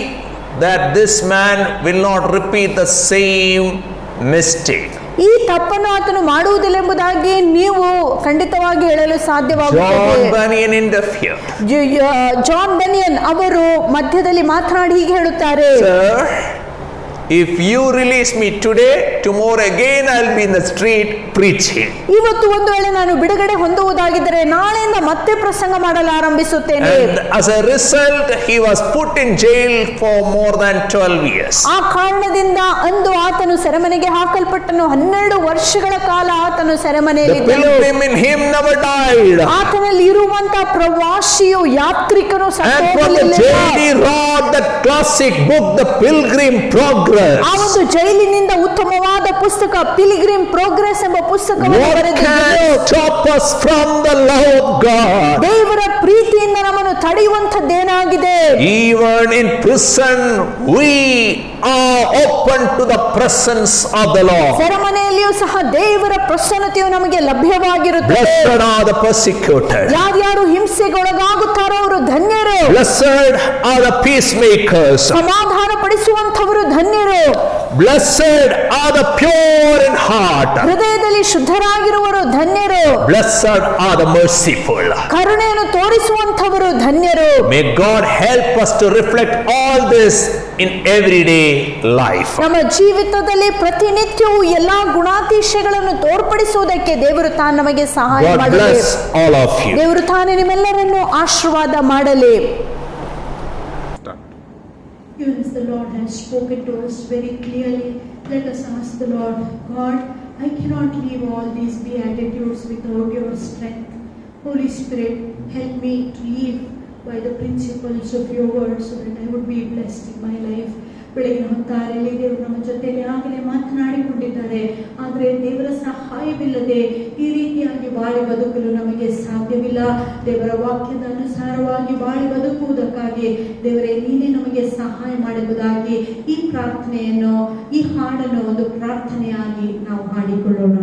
that this man will not repeat the same mistake?
ಈ ತಪ್ಪನ್ನು ಆತನು ಮಾಡುವುದಿಲ್ಲ ಎಂಬುದಾಗಿ ನೀವು ಖಂಡಿತವಾಗಿ ಹೇಳಲು
John
ಸಾಧ್ಯವಾಗುತ್ತದೆ.
Bunyan interfered.
ಜಾನ್ ಬನಿಯನ್ ಅವರು ಮಧ್ಯದಲ್ಲಿ ಮಾತನಾಡಿ ಹೀಗೆ ಹೇಳುತ್ತಾರೆ,
Sir, if you release me today, tomorrow again I'll be in the street preaching.
ಇವತ್ತು ಒಂದು ವೇಳೆ ನಾನು ಬಿಡುಗಡೆ ಹೊಂದುವುದಾಗಿದ್ದರೆ ನಾಳೆಯಿಂದ ಮತ್ತೆ ಪ್ರಸಂಗ ಮಾಡಲು ಆರಂಭಿಸುತ್ತೇನೆ.
And as a result, he was put in jail for more than 12 years.
ಆ ಕಾರಣದಿಂದ ಅಂದು ಆತನು ಸೆರೆಮನೆಗೆ ಹಾಕಲ್ಪಟ್ಟನು. 12 ವರ್ಷಗಳ ಕಾಲ ಆತನು
The
ಸೆರೆಮನೆಯಲ್ಲಿ
pilgrim in him never died.
ಆತನಲ್ಲಿ ಇರುವಂತ ಪ್ರವಾಸಿಯು ಯಾತ್ರಿಕನು
And from the
ಸತ್ತೋಗಲಿಲ್ಲ.
jail he wrote that classic book, The Pilgrim Progress.
ಆ ಒಂದು ಜೈಲಿನಿಂದ ಉತ್ತಮವಾದ ಪುಸ್ತಕ ಪಿಲ್ಗ್ರಿಮ್ ಪ್ರೋಗ್ರೆಸ್ ಎಂಬ ಪುಸ್ತಕವನ್ನು
What
ಬರೆದಿದ್ದರು.
can stop us from the love of God?
ದೇವರ ಪ್ರೀತಿಯಿಂದ ನಮ್ಮನ್ನು ತಡೆಯುವಂತದ್ದೇನಾಗಿದೆ?
Even in prison, we are open to the presence of the Lord.
ಸೆರೆಮನೆಯಲ್ಲಿಯೂ ಸಹ ದೇವರ ಪ್ರಸನ್ನತೆಯು ನಮಗೆ ಲಭ್ಯವಾಗಿರುತ್ತದೆ.
Blessed are the persecuted.
ಯಾರ್ಯಾರು ಹಿಂಸೆಗೊಳಗಾಗುತ್ತಾರೋ ಅವರು ಧನ್ಯರು.
Blessed are the peacemakers.
ಸಮಾಧಾನ ಪಡಿಸುವಂತವರು ಧನ್ಯರು.
Blessed are the pure in heart.
ಹೃದಯದಲ್ಲಿ ಶುದ್ಧರಾಗಿರುವರು ಧನ್ಯರು.
Blessed are the merciful.
ಕರುಣೆಯನ್ನು ತೋರಿಸುವಂತವರು ಧನ್ಯರು.
May God help us to reflect all this in everyday life.
ನಮ್ಮ ಜೀವಿತದಲ್ಲಿ ಪ್ರತಿನಿತ್ಯವೂ ಎಲ್ಲಾ ಗುಣಾತಿಶಯಗಳನ್ನು ತೋರ್ಪಡಿಸುವುದಕ್ಕೆ ದೇವರು ತಾನು ನಮಗೆ ಸಹಾಯ
God
ಮಾಡಲಿ.
bless all of you.
ದೇವರು ತಾನೇ ನಿಮ್ಮೆಲ್ಲರನ್ನು ಆಶೀರ್ವಾದ ಮಾಡಲಿ.
Even as the Lord has spoken to us very clearly, let us ask the Lord, God, I cannot leave all these beatitudes without your strength. Holy Spirit, help me to live by the principles of your word so that I would be blessed in my life. ಬೆಳಗಿನ ಹೊತ್ತಾರೆಯಲ್ಲಿ ದೇವರು ನಮ್ಮ ಜೊತೆಯಲ್ಲಿ ಆಗಲೇ ಮಾತನಾಡಿಕೊಂಡಿದ್ದಾರೆ. ಆದರೆ ದೇವರ ಸಹಾಯವಿಲ್ಲದೆ ಈ ರೀತಿಯಾಗಿ ಬಾಳಿ ಬದುಕಲು ನಮಗೆ ಸಾಧ್ಯವಿಲ್ಲ. ದೇವರ ವಾಕ್ಯದ ಅನುಸಾರವಾಗಿ ಬಾಳಿ ಬದುಕುವುದಕ್ಕಾಗಿ ದೇವರೇ ನೀನೇ ನಮಗೆ ಸಹಾಯ ಮಾಡುವುದಾಗಿ ಈ ಪ್ರಾರ್ಥನೆಯನ್ನು, ಈ ಹಾಡನ್ನು ಒಂದು ಪ್ರಾರ್ಥನೆಯಾಗಿ ನಾವು ಹಾಡಿಕೊಳ್ಳೋಣ.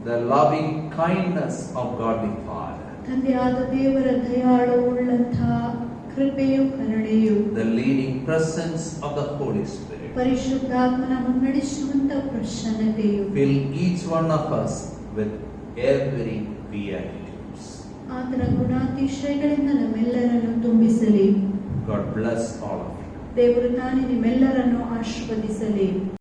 the loving kindness of God the Father,
ತಂದೆಯಾದ ದೇವರ ದಯಾಳುವುಳ್ಳಂತಹ ಕೃಪೆಯು ಕರುಣೆಯು
the leading presence of the Holy Spirit
ಪರಿಶುದ್ಧಾತ್ಮನ ಮುನ್ನಡೆಸುವಂತ ಪ್ರಸನ್ನತೆಯು
fill each one of us with every beatitudes.
ಆತನ ಗುಣಾತಿಶಯಗಳಿಂದ ನಮ್ಮೆಲ್ಲರನ್ನು ತುಂಬಿಸಲಿ.
God bless all of you.
ದೇವರು ತಾನೇ ನಿಮ್ಮೆಲ್ಲರನ್ನು ಆಶೀರ್ವದಿಸಲಿ.